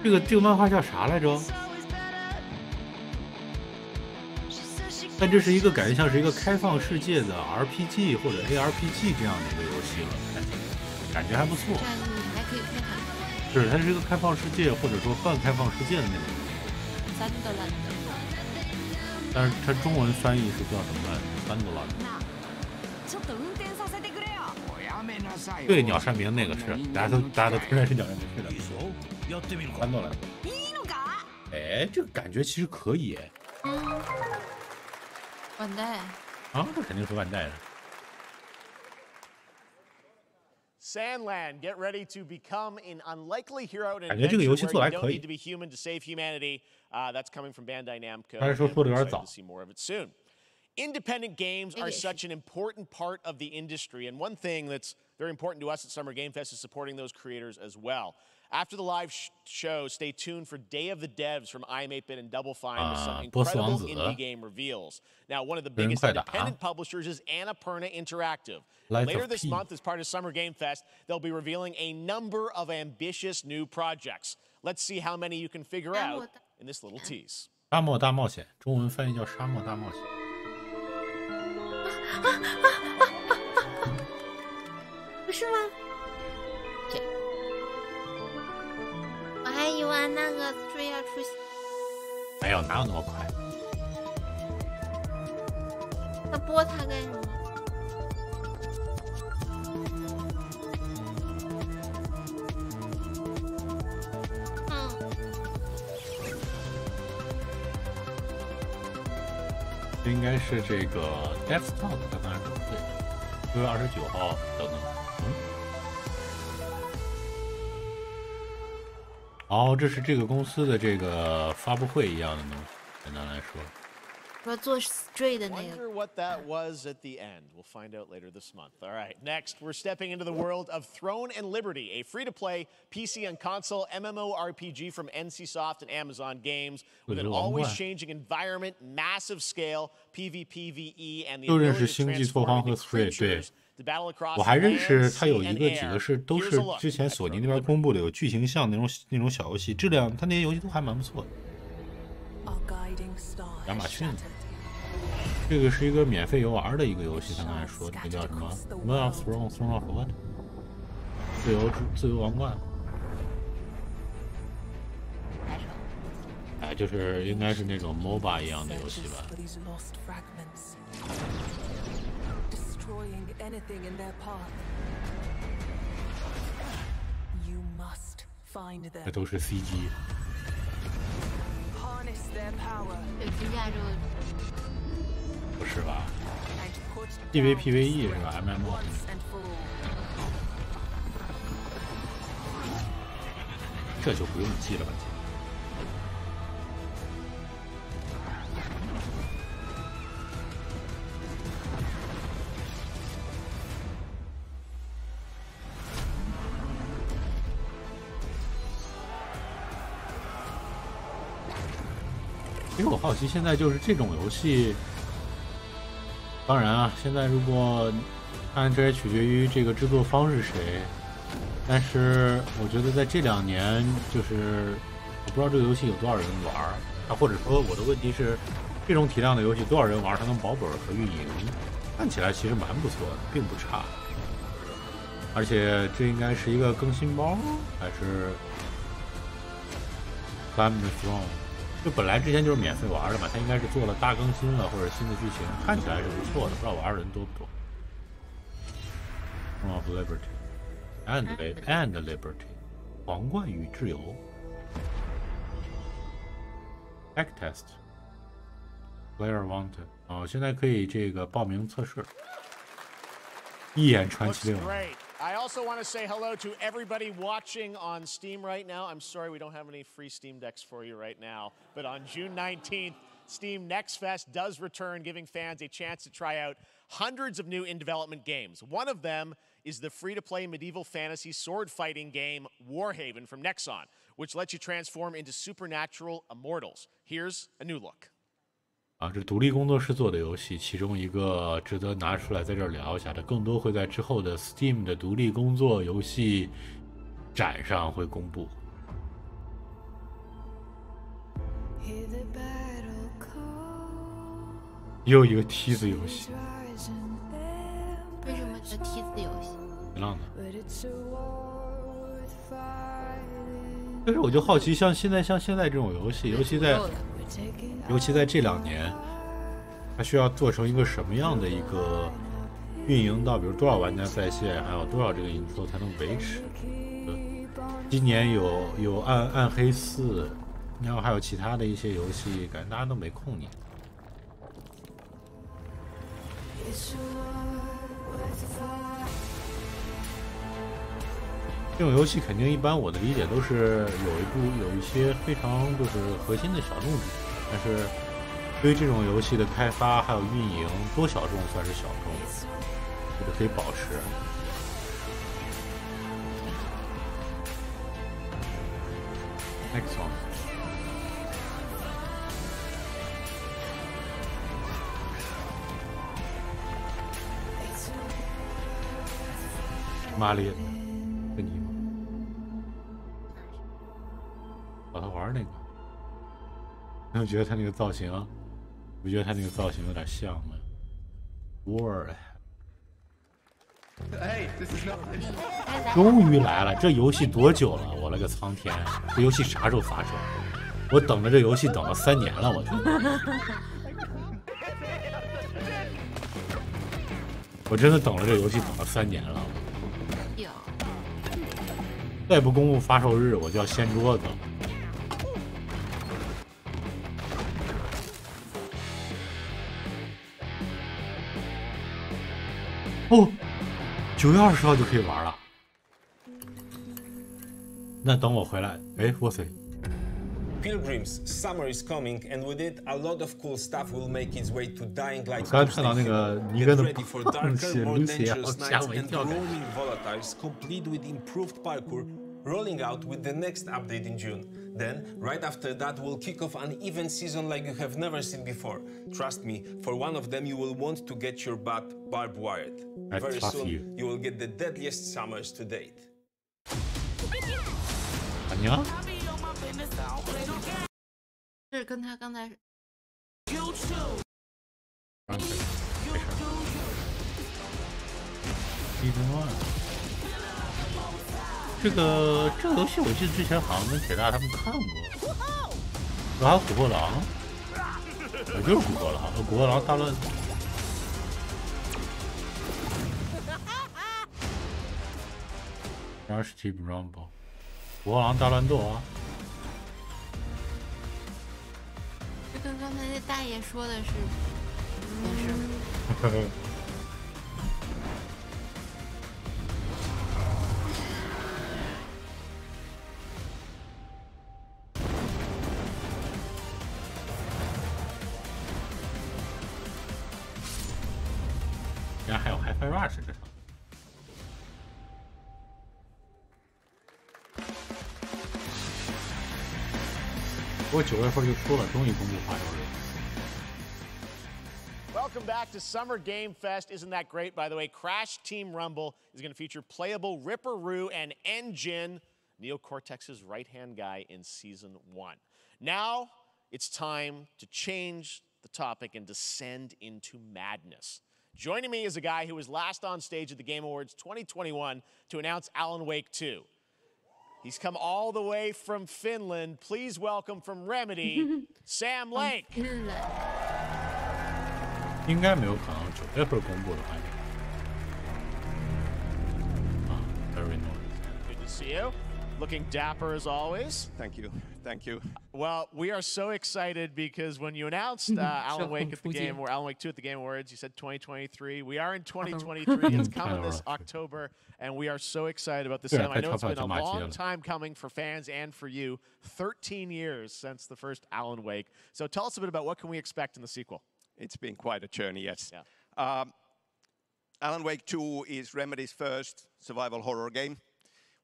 这个漫画叫啥来着？但这是一个感觉像是一个开放世界的 RPG 或者 ARPG 这样的一个游戏了，感觉还不错。还可以配合。是，它是一个开放世界或者说半开放世界的那种。三个蓝的。但是它中文翻译是叫什么来着？三个蓝的。对，鸟山明那个是，大家都突然是鸟山明是的。三个蓝的。哎，这个感觉其实可以哎。万代啊，这肯定是万代的。Sandland, get ready to become an unlikely hero in an 感觉这个游戏 adventure 做 where 得 you 还 don't 可以 need to be human to save humanity. That's coming from Bandai Namco. 但是说做得有点 Excited 早 to see more of it soon. Independent games are such an important part of the industry, and one thing that's very important to us at Summer Game Fest is supporting those creators as well. After the live show, stay tuned for Day of the Devs from IM8bit and Double Fine with some incredible indie game reveals. Now, one of the biggest independent publishers is Annapurna Interactive. Later this month, as part of Summer Game Fest, they'll be revealing a number of ambitious new projects. Let's see how many you can figure out in this little tease. 沙漠大冒险，中文翻译叫沙漠大冒险。不是吗？我还以为那个追要出现。没有，哪有那么快？那播它干什么？这应该是这个 Desktop 刚刚准备6月29号等等。哦，这是这个公司的这个发布会一样的东西，简单来说。说做 Stray 的那个。 Wonder what that was at the end. We'll find out later this month. All right, next we're stepping into the world of Throne and Liberty, a free-to-play PC and console MMORPG from NCSoft and Amazon Games, with an always-changing environment, massive scale, PvPvE, and the ability to transform into creatures. 我还认识他有几个是都是之前索尼那边公布的有剧情像那种小游戏，质量他那些游戏都还蛮不错的。亚马逊，这个是一个免费游玩的一个游戏，他刚才说这个叫什么 ？Throne of what？ 自由王冠。哎，就是应该是那种 MOBA 一样的游戏吧。Anything in their path. You must find them. 这都是 CG。 Harness their power. 不是吧 ？PVPVE 是吧 ？MMO。这就不用记了吧？其实我好奇，现在就是这种游戏，当然啊，现在如果看这也取决于这个制作方是谁，但是我觉得在这2年，就是我不知道这个游戏有多少人玩啊，或者说我的问题是，这种体量的游戏多少人玩它能保本和运营，看起来其实蛮不错的，并不差，而且这应该是一个更新包还是 Climb the Throne？ 就本来之前就是免费玩的嘛，它应该是做了大更新了或者新的剧情，看起来是不错的，不知道玩的人多不多。Throne of Liberty and Liberty， 皇冠与自由。Backtest Player Wanted， 哦，现在可以这个报名测试。一眼传奇令。 I also want to say hello to everybody watching on Steam right now. I'm sorry we don't have any free Steam Decks for you right now, but on June 19th, Steam Next Fest does return, giving fans a chance to try out hundreds of new in-development games. One of them is the free-to-play medieval fantasy sword fighting game Warhaven from Nexon, which lets you transform into supernatural immortals. Here's a new look. 这独立工作室做的游戏，其中一个值得拿出来在这儿聊一下的，更多会在之后的 Steam 的独立工作游戏展上会公布。又一个梯子游戏。为什么叫梯子游戏？别浪的。但是我就好奇，像现在这种游戏，尤其在这2年，它需要做成一个什么样的一个运营到，比如多少玩家在线，还有多少这个营收才能维持？今年有暗黑4，然后还有其他的一些游戏，感觉大家都没空念。这种游戏肯定一般，我的理解都是有一些非常就是核心的小众主题，但是对于这种游戏的开发还有运营，多小众算是小众，这个可以保持。Next one。玛丽，跟你吗？老头环那个，你觉得他那个造型，我觉得他那个造型有点像吗 ？War。终于来了！这游戏多久了？我了个苍天！这游戏啥时候发售？我等着这游戏等了3年了，我觉得。我真的等了这游戏等了3年了。再不公布发售日，我就要掀桌子。哦，9月20号就可以玩了。那等我回来，哎，哇塞！ Pilgrims, summer is coming, and with it, a lot of cool stuff will make its way to Dying Light. 刚才看到那个尼哥的 Get ready for darker, more dangerous nights and roaming volatiles, complete with improved parkour, rolling out with the next update in June. Then, right after that, we'll kick off an event season like you have never seen before. Trust me, for one of them, you will want to get your butt barbed wired. Very soon, you will get the deadliest summers to date. 안녕? 是跟他刚才。这个游戏我记得之前好像跟铁大他们看过，还有古惑狼，就是古惑狼，古惑狼大乱。然后是 Team Rumble， 古惑狼大乱斗啊。这跟刚才那大爷说的是同时。然后还有 Hi-Fi Rush 这场，不过9月份就出了，终于公布发售日。 Welcome back to Summer Game Fest. Isn't that great? By the way, Crash Team Rumble is going to feature playable Ripperoo and Engine, Neo Cortex's right-hand guy in Season 1. Now, it's time to change the topic and descend into madness. Joining me is a guy who was last on stage at the Game Awards 2021 to announce Alan Wake 2. He's come all the way from Finland. Please welcome from Remedy, Sam Lake. 应该没有可能9月份公布的话。Very nice. Good to see you. Looking dapper as always. Thank you. Thank you. Well, we are so excited because when you announced Alan Wake at the Game, or Alan Wake 2 at the Game Awards, you said 2023. We are in 2023. It's coming this October, and we are so excited about this. Sam, I know it's been a long time coming for fans and for you. 13 years since the first Alan Wake. So tell us a bit about what can we expect in the sequel. It's been quite a journey, yes. Yeah. Alan Wake 2 is Remedy's first survival horror game.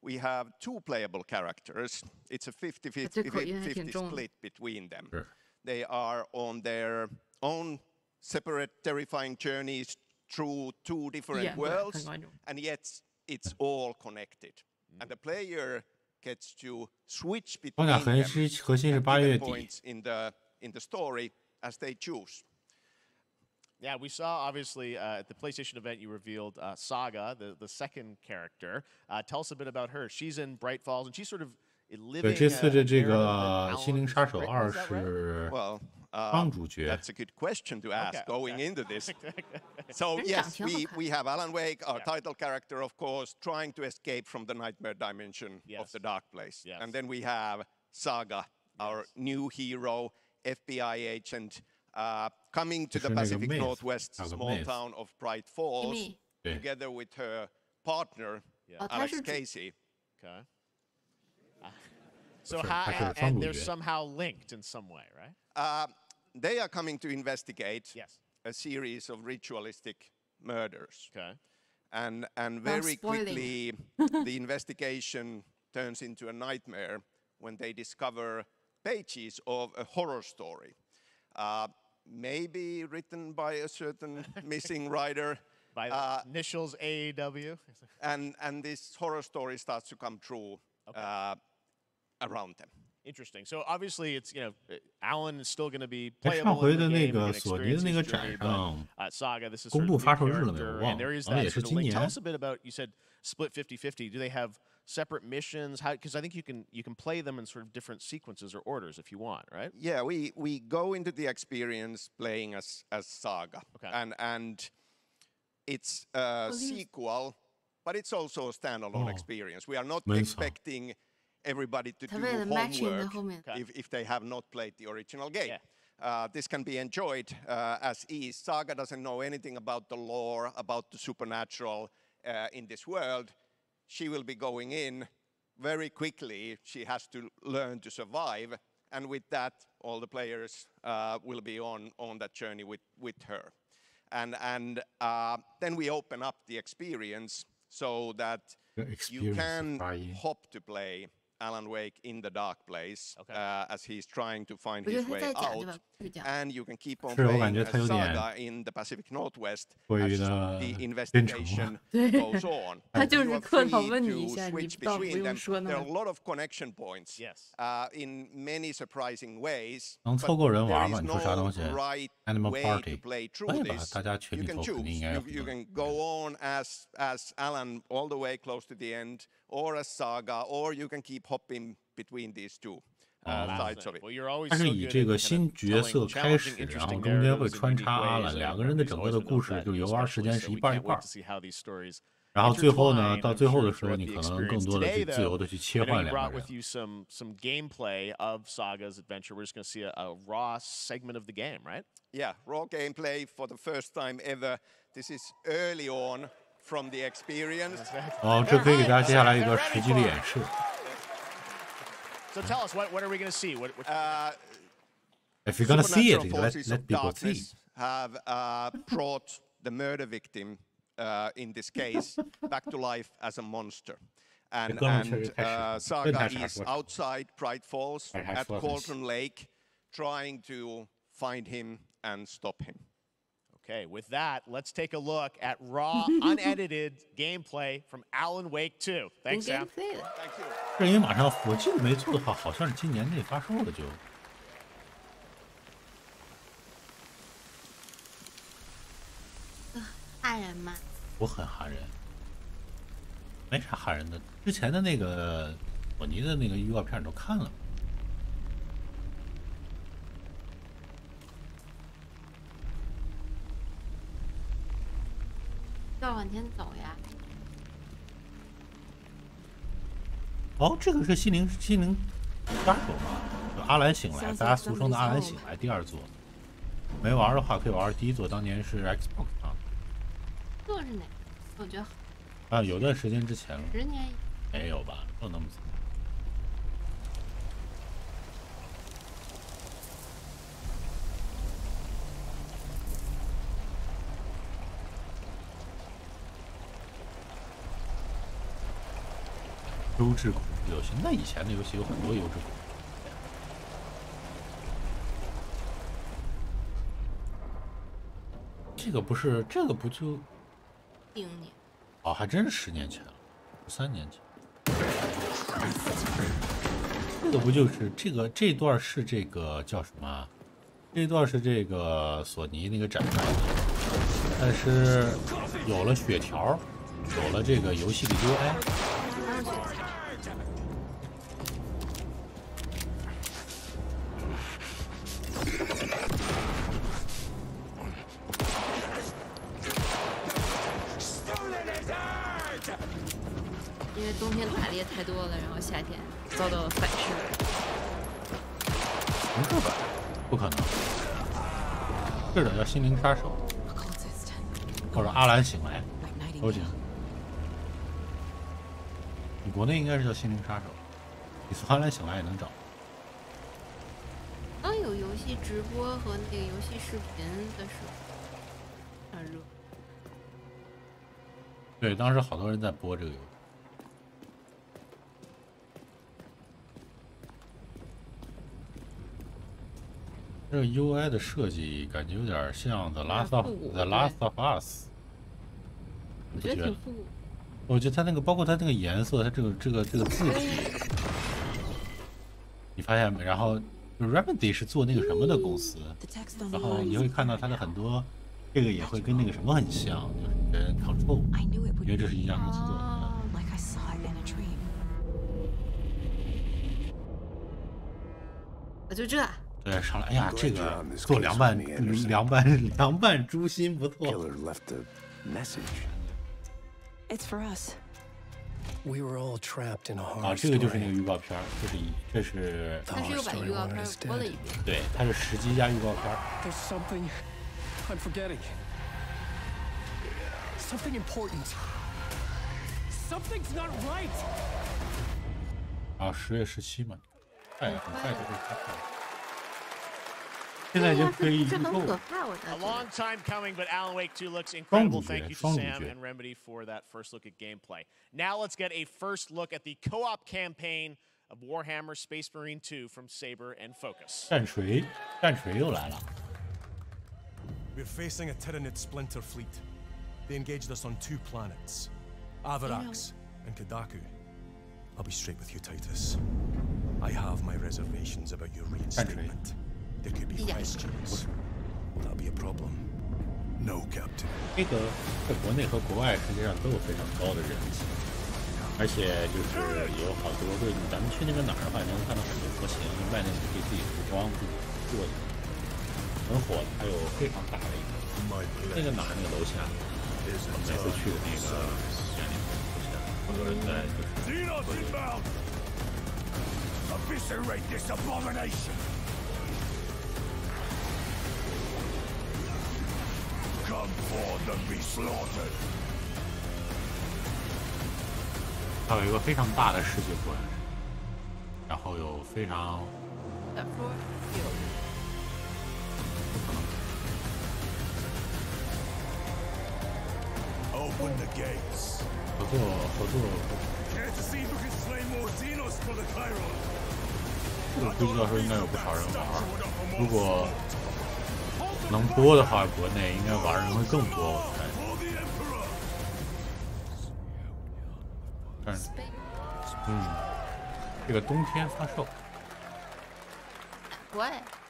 We have 2 playable characters. It's a 50-50 split between them. Sure. They are on their own separate terrifying journeys through 2 different worlds, and yet it's all connected. And the player gets to switch between them at different points in the story as they choose. Yeah, we saw, obviously, at the PlayStation event, you revealed Saga, the second character. Tell us a bit about her. She's in Bright Falls, and she's sort of living. 对，这次的这个《心灵杀手2》是双主角。That's a good question to ask going into this. So yes, we have Alan Wake, our title character, of course, trying to escape from the nightmare dimension of the dark place. And then we have Saga, our new hero, FBI agent, coming to the Pacific Northwest small town of Bright Falls, together with her partner, Alex Casey. Okay. So and they're somehow linked in some way, right? They are coming to investigate a series of ritualistic murders. Okay. And very quickly, the investigation turns into a nightmare when they discover pages of a horror story. Maybe written by a certain missing writer. By the initials AEW. And this horror story starts to come true around them. Interesting. So obviously, it's Alan is still going to be playable in the game. 上回的那个索尼的那个展上 Saga, this is 公布发售日了没有？我忘了，好像也是今年。 Tell us a bit about. You said split 50-50. Do they have separate missions? How? Because I think you can play them in sort of different sequences or orders if you want, right? Yeah, we go into the experience playing as Saga, and it's a sequel, but it's also a standalone experience. We are not expecting everybody to do homework if they have not played the original game. This can be enjoyed as is. Saga doesn't know anything about the lore, about the supernatural in this world. She will be going in very quickly. She has to learn to survive. And with that, all the players will be on that journey with her. And then we open up the experience so that you can hop to play Alan Wake in the dark place as he's trying to find his way out, and you can keep on playing as Saga in the Pacific Northwest as the investigation goes on. You are free to switch between them. There are a lot of connection points in many surprising ways, but there is no right way to play through this. You can choose. You can go on as Alan all the way close to the end, or as Saga, or you can keep hopping between these two sides of it. 它是以这个新角色开始，然后中间会穿插阿兰两个人的整个的故事，就游玩时间是一半一半。然后最后呢，到最后的时候，你可能更多的去自由的去切换两个人。 Some gameplay of Saga's adventure. We're just going to see a raw segment of the game, right? Yeah, raw gameplay for the first time ever. This is early on from the experience. 哦，这可以给大家接下来一个实际的演示。 So tell us, what are we going to see? If you're going to see it, let people see. Have brought the murder victim, in this case, back to life as a monster. And Saga is outside Bright Falls at Cauldron Lake, trying to find him and stop him. Okay, with that, let's take a look at raw, unedited gameplay from Alan Wake 2. Thanks, Sam. Thank you. 这因为马上我记得没错的话，好像是今年内发售的就。吓人吗？我很吓人，没啥吓人的。之前的那个索尼的那个预告片都看了。 要往前走呀！哦，这个是心灵杀手嘛？就阿兰醒来，大家俗称的阿兰醒来第二座。没玩的话可以玩第一座，当年是 Xbox 上的。这是哪？我觉得啊，有段时间之前了。10年？没有吧？没有那么早。 我优质恐怖游戏，那以前的游戏有很多优质恐怖。这个不就10年？哦，还真是10年前了，3年前。这个不就是这段是这个叫什么？这段是这个索尼那个展开的，但是有了血条，有了这个游戏的 UI。因为冬天打猎太多了，然后夏天遭到了反噬。重置版不可能，这种叫心灵杀手，或者阿兰醒来都行。你国内应该是叫心灵杀手，你搜阿兰醒来也能找。刚有游戏直播和那个游戏视频的时候，很热。对，当时好多人在播这个游戏。这个 UI 的设计感觉有点像 The Last of Us。我觉得挺复古。我觉得它那个，包括它那个颜色，它这个字体，你发现没？然后 Remedy 是做那个什么的公司，然后你会看到它的很多，这个也会跟那个什么很像，就是跟 Control， 因为这是一家公司做的。我就这。对，上来，哎呀，这个做凉拌猪心不错。啊，这个就是那个预告片，这是。他是又把预告片播了一遍。对，它是实机加预告片。I'm forgetting. Something important. Something's not right. 啊，10月17嘛，很快就会开拍。现在就可以预购。A long time coming, but Alan Wake 2 looks incredible. Thank you to Sam and Remedy for that first look at gameplay. Now let's get a first look at the co-op campaign of Warhammer Space Marine 2 from Saber and Focus. 战锤又来了。We're facing a Tyranid splinter fleet. They engaged us on 2 planets, Avarax and Kadaku. I'll be straight with you, Titus. I have my reservations about your reinstatement. There could be questions. Will that be a problem? No, Captain. 这个在国内和国外实际上都有非常高的人气，而且就是有好多对，咱们去那个哪儿的话，你能看到很多模型卖那个可以自己涂装、自己做的，很火的。还有非常大的一个，那个哪儿那个楼下，我们每次去的那个店里头，很多人在就是。Eviscerate this abomination! Come forth and be slaughtered! 它有一个非常大的世界观，然后有非常。Open the gates. 合作。Care to see who can slay more Xenos for the Chiron? 我不知道说应该有不少人玩，如果能播的话，国内应该玩人会更多，我猜。这个冬天发售。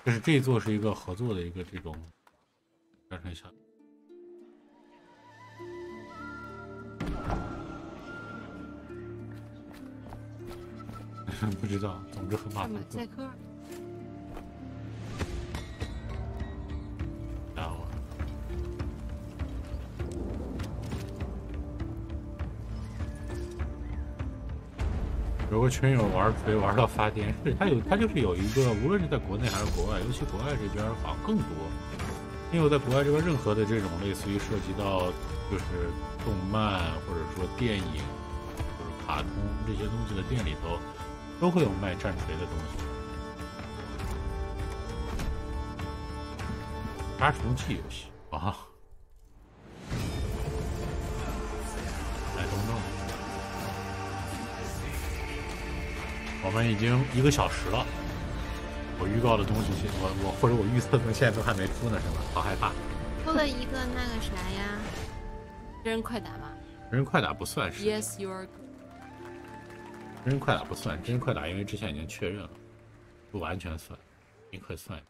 就是这一座是一个合作的一个这种，战锤项目。不知道，总之很马赛克。然后，有个群友玩锤玩到发癫，是他就是有一个，无论是在国内还是国外，尤其国外这边好像更多。因为我在国外这边任何的这种类似于涉及到就是动漫或者说电影或者卡通这些东西的店里头。都会有卖战锤的东西，杀虫剂游戏啊，来东东，我们已经1个小时了，我预告的东西，或者我预测的现在都还没出呢，是吧？好害怕。出了一个那个啥呀，真人快打吧。真人快打不算是。Yes, you're. 真人快打不算，真人快打因为之前已经确认了，不完全算。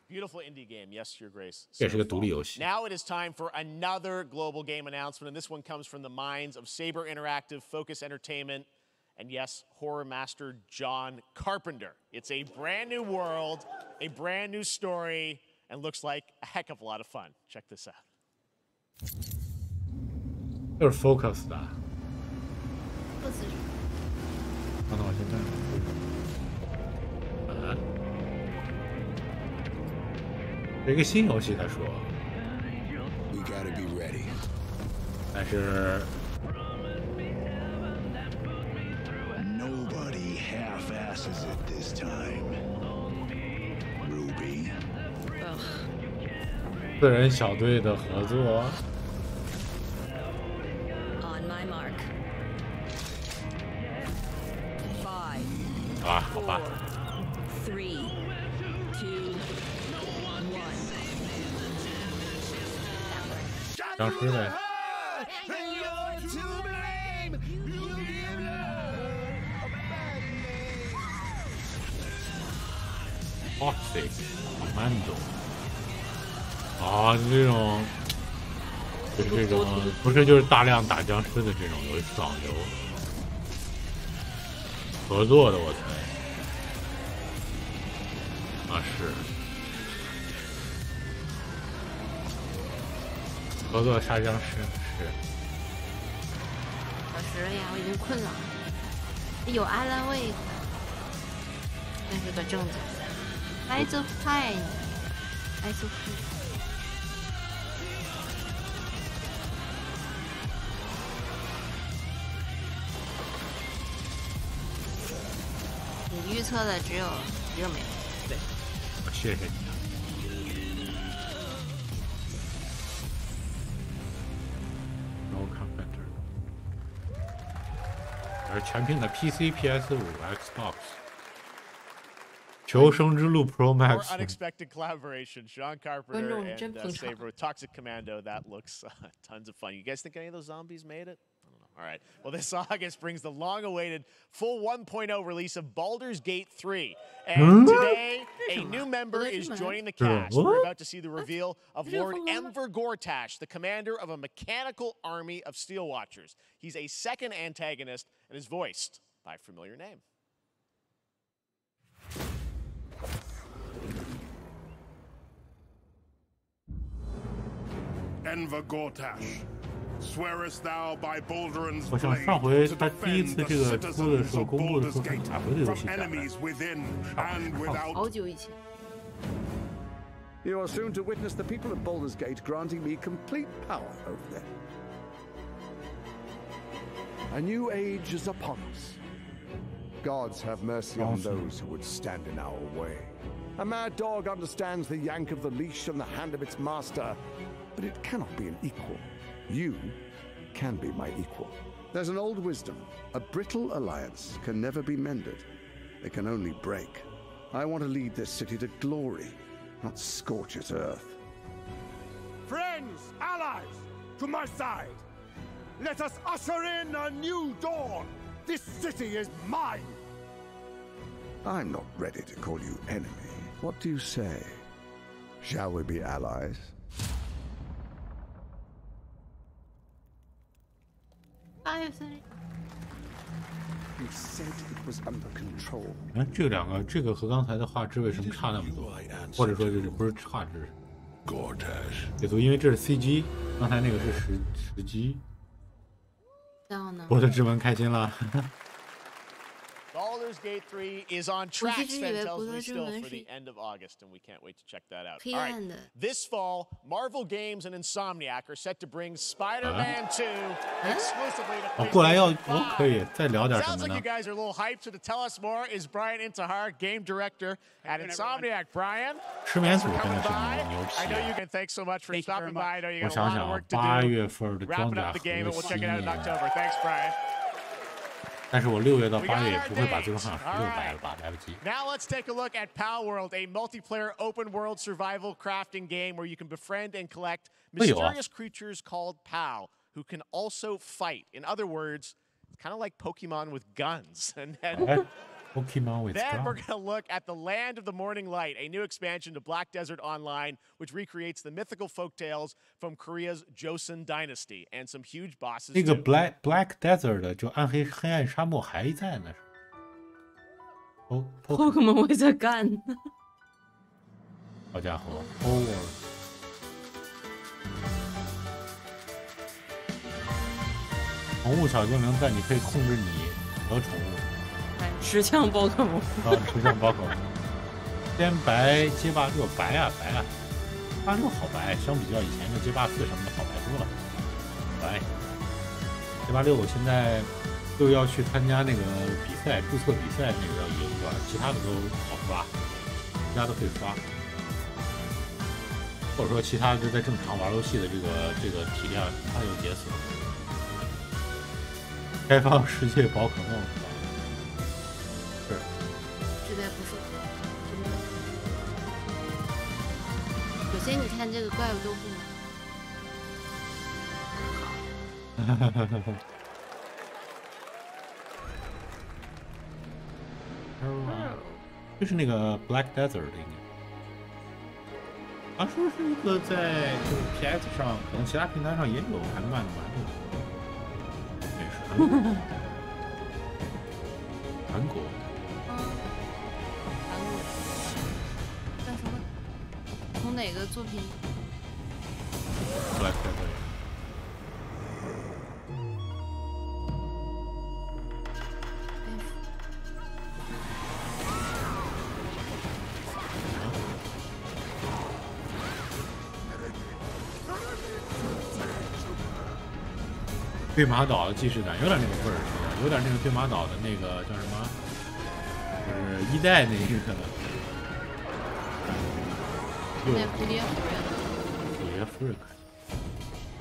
Beautiful indie game, yes, Your Grace. 这是个独立游戏。 Now it is time for another global game announcement, and this one comes from the minds of Saber Interactive, Focus Entertainment, and yes, horror master John Carpenter. It's a brand new world, a brand new story, and looks like a heck of a lot of fun. Check this out. 就是 Focus 的。Focus。看到我现在。啊。 这个新游戏，他说，但是 Nobody half-asses it this time. Ruby. 4人小队的合作。On my mark. 5. 啊，好吧。 3, 2. 僵尸呗。哇塞 ，Commando。啊，这种就是这种，不是就是大量打僵尸的这种游戏爽游，合作的我猜。啊是。 合作杀僵尸是。小时了呀，我已经困了。有阿兰卫，那是个正经的。I so fine, I so fine。你预测的只有1个没有。对。我谢谢你。 全屏的 PC、PS5、Xbox。求生之路 Pro Max。 Unexpected collaboration, Sean Carpenter and Saber with Toxic Commando. That looks tons of fun. You guys think any of those zombies made it? I don't know. All right. Well, this August brings the long-awaited full 1.0 release of Baldur's Gate 3. And today, a new member is joining the cast. We're about to see the reveal of Lord Enver Gortash, the commander of a mechanical army of Steel Watchers. He's a second antagonist and is voiced by a familiar name. Enver Gortash, swearest thou by Balduran's 我想上回他第一次这个出的时候公布的时候是哪回的游戏讲的？好久以前。 You are soon to witness the people of Baldur's Gate granting me complete power over them. A new age is upon us. Gods have mercy on those who would stand in our way. A mad dog understands the yank of the leash and the hand of its master, but it cannot be an equal. You can be my equal. There's an old wisdom. A brittle alliance can never be mended. It can only break. I want to lead this city to glory, not scorch its earth. Friends, allies, to my side. Let us usher in a new dawn. This city is mine. I'm not ready to call you enemy. What do you say? Shall we be allies? You said it was under control. 哎，这两个，这个和刚才的画质为什么差那么多？或者说就是不是画质？解读，因为这是 CG， 刚才那个是实机。我的指纹开心了。Baldur's Gate 3 is on track, Sven tells me, still for the end of August, and we can't wait to check that out. All right. This fall, Marvel Games and Insomniac are set to bring Spider-Man 2 exclusively to PlayStation 5. 过来要，我可以再聊点什 Sounds 么 like 呢 you guys are a little hyped, so to tell us more is Brian Intihar, game director at Insomniac. Brian, 失眠组真的是牛 I know you 皮。 can. Thanks so much for stopping by. I know you 我 got a 想 lot of 想 work to ，8 do. 月份的装 Wrapping 甲 up the game, 和 and we'll 新 check it out in 年。 October. Thanks, Brian. 但是我6月到8月也不会把最终幻想16掰了吧，来不及。Now let's take a look at Pal World, a multiplayer open-world survival crafting game where you can befriend and collect mysterious creatures called Pal, who can also fight. In other words, it's kind of like Pokemon with guns. And then, Pokemon with then we're going to look at the Land of the Morning Light, a new expansion to Black Desert Online, which recreates the mythical folktales from Korea's Joseon Dynasty, and some huge bosses. 那个 Black Desert 就暗暗沙漠还在呢。Pokemon with a gun。好家伙宠物小精灵在你可以控制你和宠物。10强宝可梦。10强宝可梦。天白街霸6白啊，86好白，相比较以前的街霸4什么的好白多了。白。街霸6现在又要去参加那个比赛，注册比赛那个要赢是吧？其他的都好刷，其他都可以刷。或者说其他就在正常玩游戏的这个体量，它有解锁。开放世界宝可梦是，实在不是。首先你看这个怪物都不就是那个 Black Desert 的应该，说是一个在就是 PS 上，可能其他平台上也有，还慢的。也是韩国。叫什么？从哪个作品 ？Black Desert。对马岛的既视感有点那个味儿，有点那个对马岛的那个叫什么，就是1代那个。蝴蝶夫人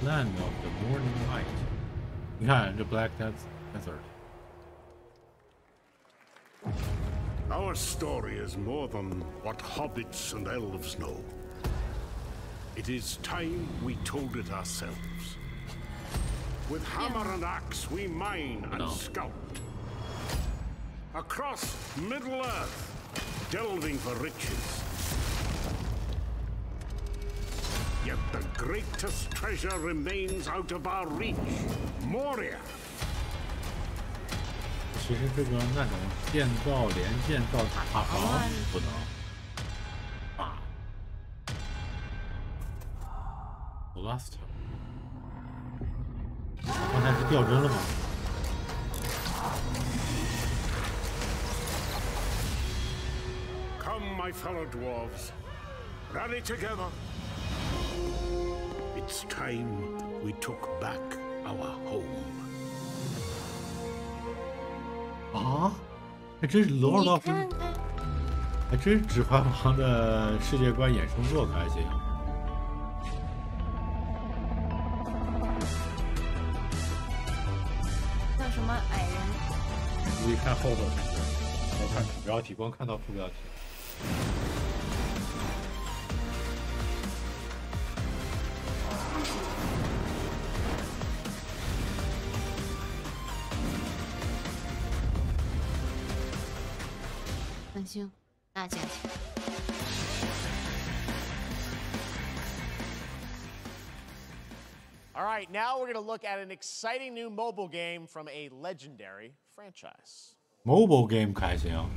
Land of the Morning Light。你看这 Black Desert。Our story is more than what hobbits and elves know. It is time we told it ourselves. With hammer and axe we mine and sculpt. Across Middle-earth, delving for riches. Yet the greatest treasure remains out of our reach. Moria. 其实这个那种连建造塔防不能啊 ，Lost。刚才是掉帧了吗？ Come, my fellow dwarves, rally together. It's time we took back our home. 啊，还真是 Lord of， 还真是《指环王》的世界观衍生作，还行。叫什么矮人？注意看后头，我看主标题，光看到副标题。行，那加钱。All right, now we're going to look at an exciting new mobile game from a legendary franchise. Mobile game 还行。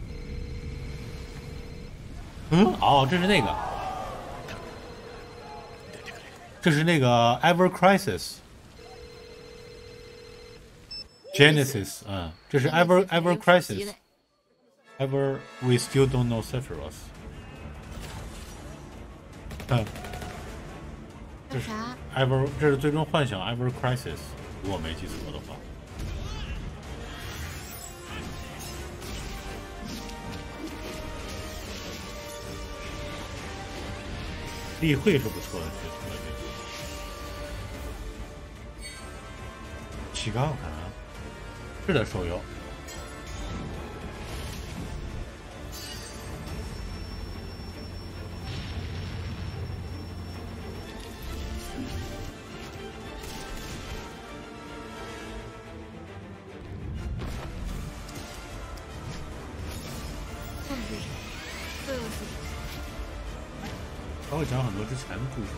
哦，这是那个，这是那个 Ever Crisis Genesis， 这是 Ever Crisis。Ever, we still don't know Sephiroth。这是 Ever， 这是最终幻想 Ever Crisis， 如果没记错的话。例会是不错的角色，这个。起杠看啊，是的，手游。他会讲很多之前的故事。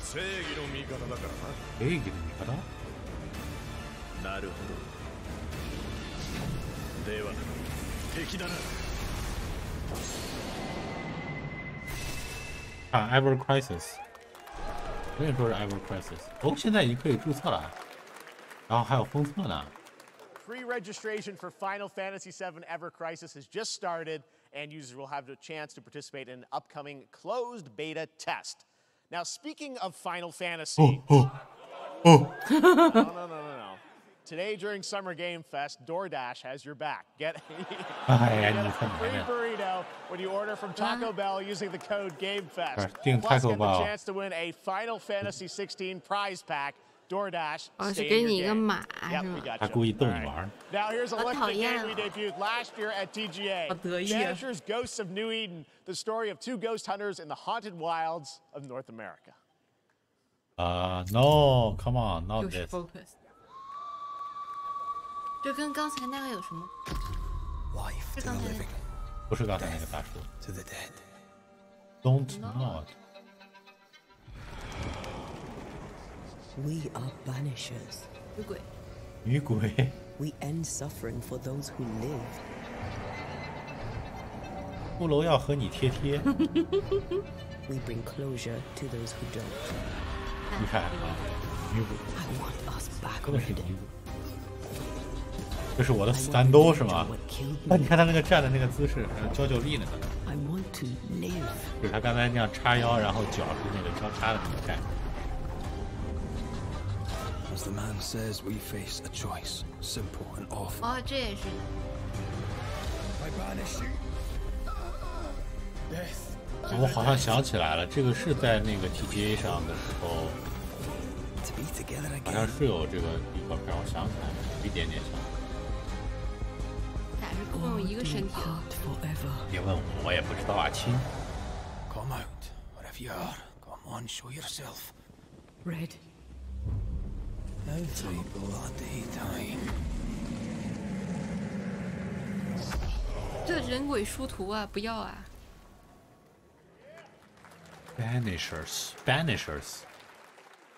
正義の味方だからな。正義の味方？なるほど。では敵だな。啊 ，Ever Crisis， 我跟你说是 Ever Crisis。哦，现在已经可以注册了，然后还有封测呢。Pre-registration for Final Fantasy VII Ever Crisis has just started, and users will have the chance to participate in an upcoming closed beta test. Now, speaking of Final Fantasy... No. Today, during Summer Game Fest, DoorDash has your back. Get a free burrito when you order from Taco Bell using the code GameFest. Plus, get the chance to win a Final Fantasy 16 prize pack. DoorDash. 是给你一个码是吗？他故意逗你玩。 Now here's a look at the game we debuted last year at TGA. Vanisher's Ghosts of New Eden, the story of two ghost hunters in the haunted wilds of North America. No, come on, not this. 这跟刚才那个有什么？是刚才那个？不是刚才那个大叔。Don't not. We are banishers. 女鬼。 We end suffering for those who live. 骷髅要和你贴贴。We bring closure to those who don't. 你看啊，女鬼。真的是女鬼。这是我的三兜是吗？那你看他那个站的那个姿势，交力呢。就是他刚才那样叉腰，然后脚是那个交叉的那个站。 As the man says, we face a choice, simple and awful. 哦，这也是。我好像想起来了，这个是在那个 TGA 上的时候，好像是有这个预告片，我想起来了，有一点点像。俩是共用一个身体。别问我，我也不知道啊，亲。 Come out, wherever you are. Come on, show yourself. Red. Time. 这人鬼殊途啊，不要啊 ！Banishers,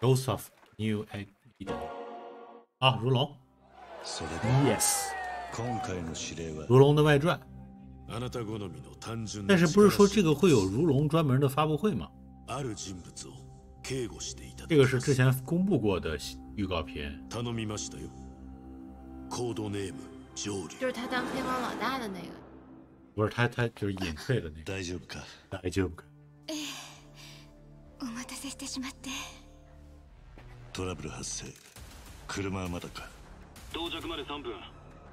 Ghosts of New Eden。啊，如龙。Yes。如龙的外传。但是不是说这个会有如龙专门的发布会吗？这个是之前公布过的预告片。就是他当黑帮老大的那个。不是他就是隐退的那个。大丈夫か。大丈夫か。お待たせしてしまって。トラブル発生。車はまだか。到着まで3分。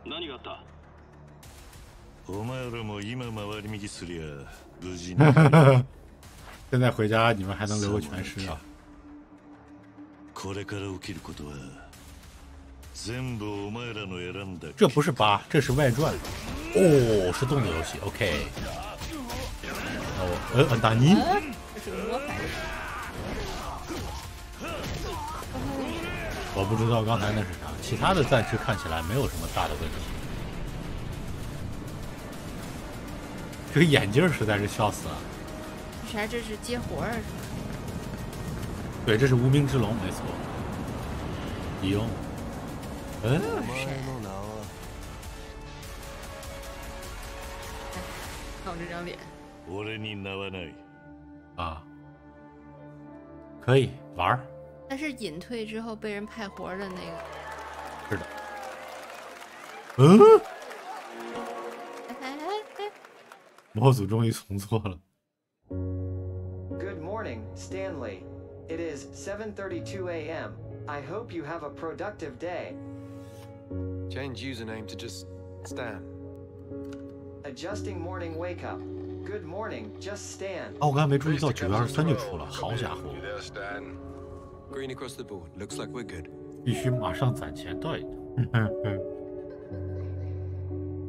何があった？お前らも今回り右すりゃ無事に。现在回家你们还能留个全尸啊？これから起きることは全部お前らの選んだ。这不是8，这是外传。哦，是动作游戏。OK。哦，达尼。这是魔法。我不知道刚才那是啥，其他的暂时看起来没有什么大的问题。这个眼镜实在是笑死了。啥？这是接活儿是吧？对，这是无名之龙，没错。李勇。看我这张脸。啊，可以玩。但是隐退之后被人派活的那个。是的。模组终于重做了。Good morning, Stanley. It is 7:32 a.m. I hope you have a productive day. Change username to just Stan. Adjusting morning wake up. Good morning, just Stan. 哦，我刚才没注意到9月23就出了，好家伙！ Green across the board. Looks like we're good. 必须马上攒钱，对。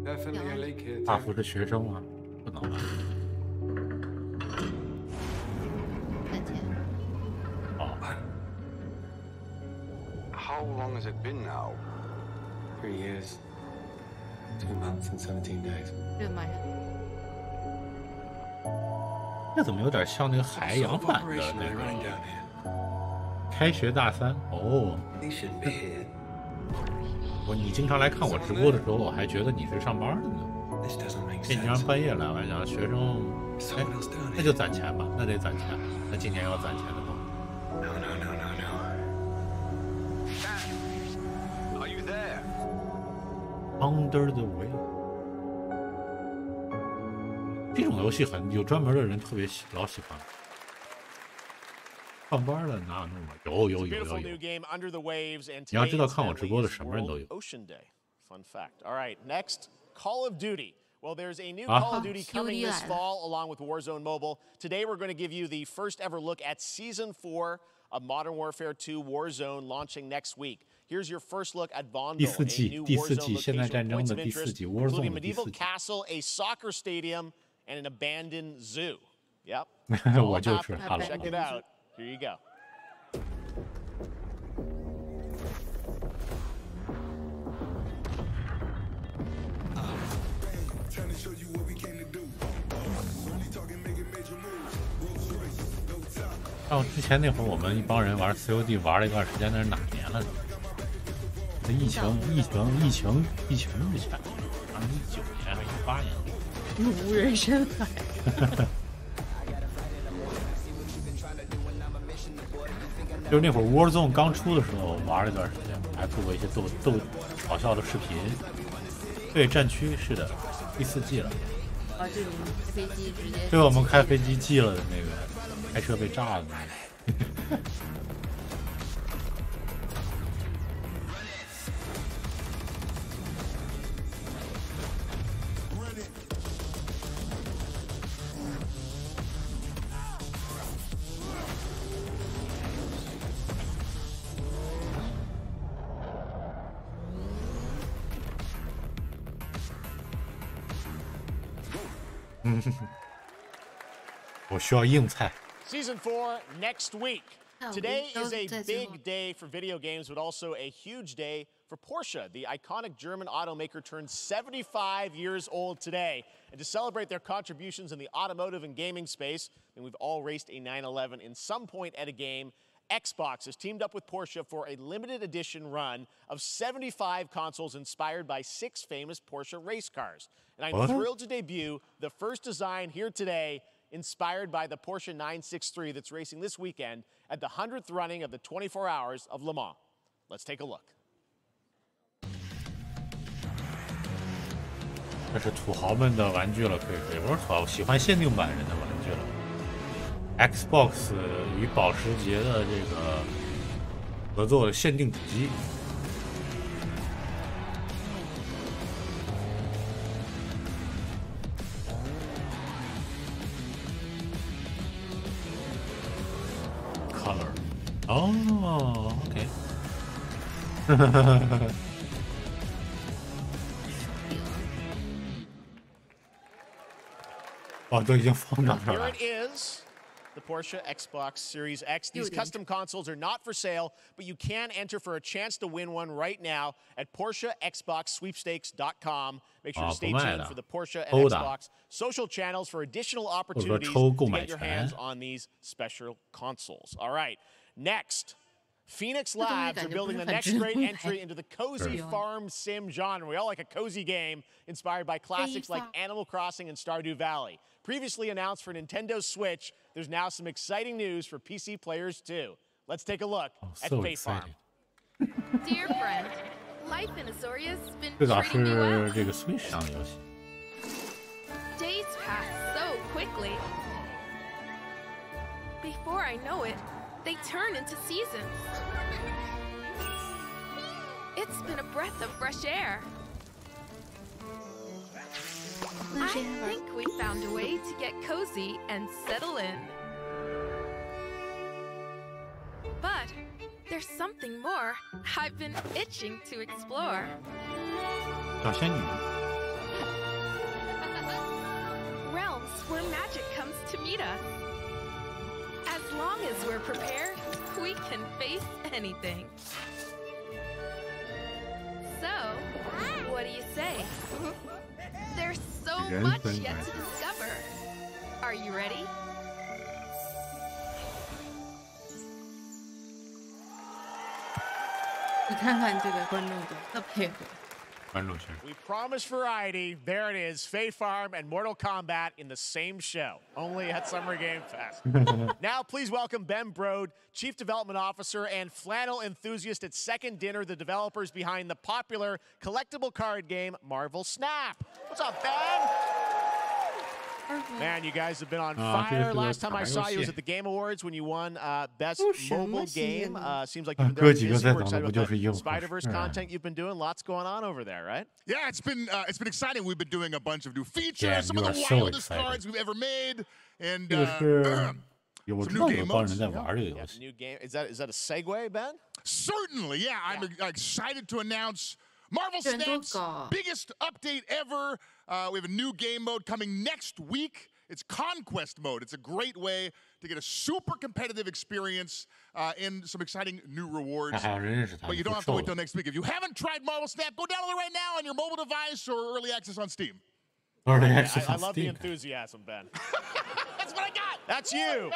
Definitely a leak here. 大福是学生吗？不能吧。How long has it been now? 3 years, 2 months and 17 days. 这马上。这怎么有点像那个海洋版的那个开学大三哦？你经常来看我直播的时候，我还觉得你是上班的呢。你竟然半夜来玩家，学生，哎，那就攒钱吧，那得攒钱，那今年要攒钱的吗 Are you there?？Under the way， 这种游戏有专门的人特别老喜欢。上班了哪有那么有。你要知道看我直播的什么人都有。Fun fact. All right, next, Call of Duty. Well, there's a new Call of Duty coming this fall along with Warzone Mobile. Today, we're going to give you the first ever look at Season 4 of Modern Warfare 2 Warzone launching next week. Here's your first look at Vondel, a new Warzone location points of interest, including a medieval castle, a soccer stadium, and an abandoned zoo. Yep. Check it out. Here you go. Oh, 之前那会儿我们一帮人玩 COD 玩了一段时间，那是哪年了？这疫情之前，2019年还是18年？无人深海。就是那会儿 Warzone 刚出的时候玩了一段时间，还做过一些搞笑的视频。对，战区是的，第4季了。啊，这种飞机直接。对，我们开飞机寄了的那个。开车被炸了那个。我需要硬菜。Season 4 next week. Today is a big day for video games, but also a huge day for Porsche. The iconic German automaker turns 75 years old today. And to celebrate their contributions in the automotive and gaming space, and we've all raced a 911 in some point at a game, Xbox has teamed up with Porsche for a limited edition run of 75 consoles inspired by 6 famous Porsche race cars. And I'm thrilled to debut the first design here today, inspired by the Porsche 963 that's racing this weekend at the 100th running of the 24 Hours of Le Mans. Let's take a look. 这是土豪们的玩具了，可以说也不是土豪，喜欢限定版人的玩具了。Xbox 与保时捷的这个合作的限定主机。哦 ，OK， 哦，都已经放到这儿了。Here it is, the Porsche Xbox Series X. These custom consoles are not for sale, but you can enter for a chance to win one right now at PorscheXboxSweepstakes.com. Make sure to stay tuned for the Porsche and Xbox social channels for additional opportunities to get your hands on these special consoles. All right. Next, Phoenix Labs are building the next great entry into the cozy farm sim genre. We all like a cozy game inspired by classics like Animal Crossing and Stardew Valley. Previously announced for Nintendo Switch, there's now some exciting news for PC players too. Let's take a look at Faith Farm. Dear friend, life in Azoria's been 最早 treating me 是 well. 这个 Switch 上的游戏。 Days pass so quickly. Before I know it, they turn into seasons. It's been a breath of fresh air. I think we found a way to get cozy and settle in. But there's something more I've been itching to explore. 小仙女。 Realms where magic comes to meet us. As long as we're prepared, we can face anything. So, what do you say? There's so much yet to discover. Are you ready? 你看看这个观众的配合。 We promised variety. There it is. Fae Farm and Mortal Kombat in the same show, only at Summer Game Fest. Now, please welcome Ben Brode, Chief Development Officer and flannel enthusiast at Second Dinner, the developers behind the popular collectible card game Marvel Snap. What's up, Ben? Man, you guys have been on fire. Last time I saw you was at the Game Awards when you won Best Mobile Game. Seems like you've been doing busy. We're excited about the Spider-Verse content you've been doing. Lots going on over there, right? Yeah, it's been exciting. We've been doing a bunch of new features, some of the wildest cards we've ever made, and some new game modes. New game. Is that a segue, Ben? Certainly, yeah. I'm excited to announce Marvel Snap's biggest update ever. We have a new game mode coming next week. It's Conquest mode. It's a great way to get a super competitive experience and some exciting new rewards. But you don't have to wait till next week. If you haven't tried Marvel Snap, go download it right now on your mobile device or early access on Steam. I love the enthusiasm, Ben. That's what I got. That's you.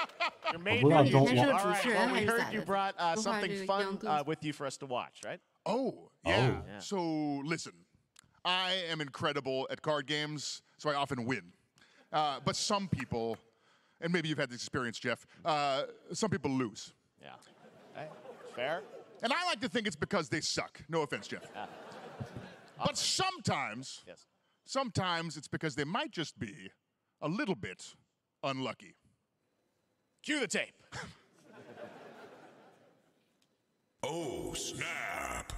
Your main menu. All right. Well, we heard you brought something fun with you for us to watch, right? Oh, yeah. So listen, I am incredible at card games, so I often win. But some people, and maybe you've had this experience, Jeff, some people lose. Yeah. Okay. Fair. And I like to think it's because they suck. No offense, Jeff. But sometimes, sometimes it's because they might just be a little bit unlucky. Cue the tape. Oh, snap.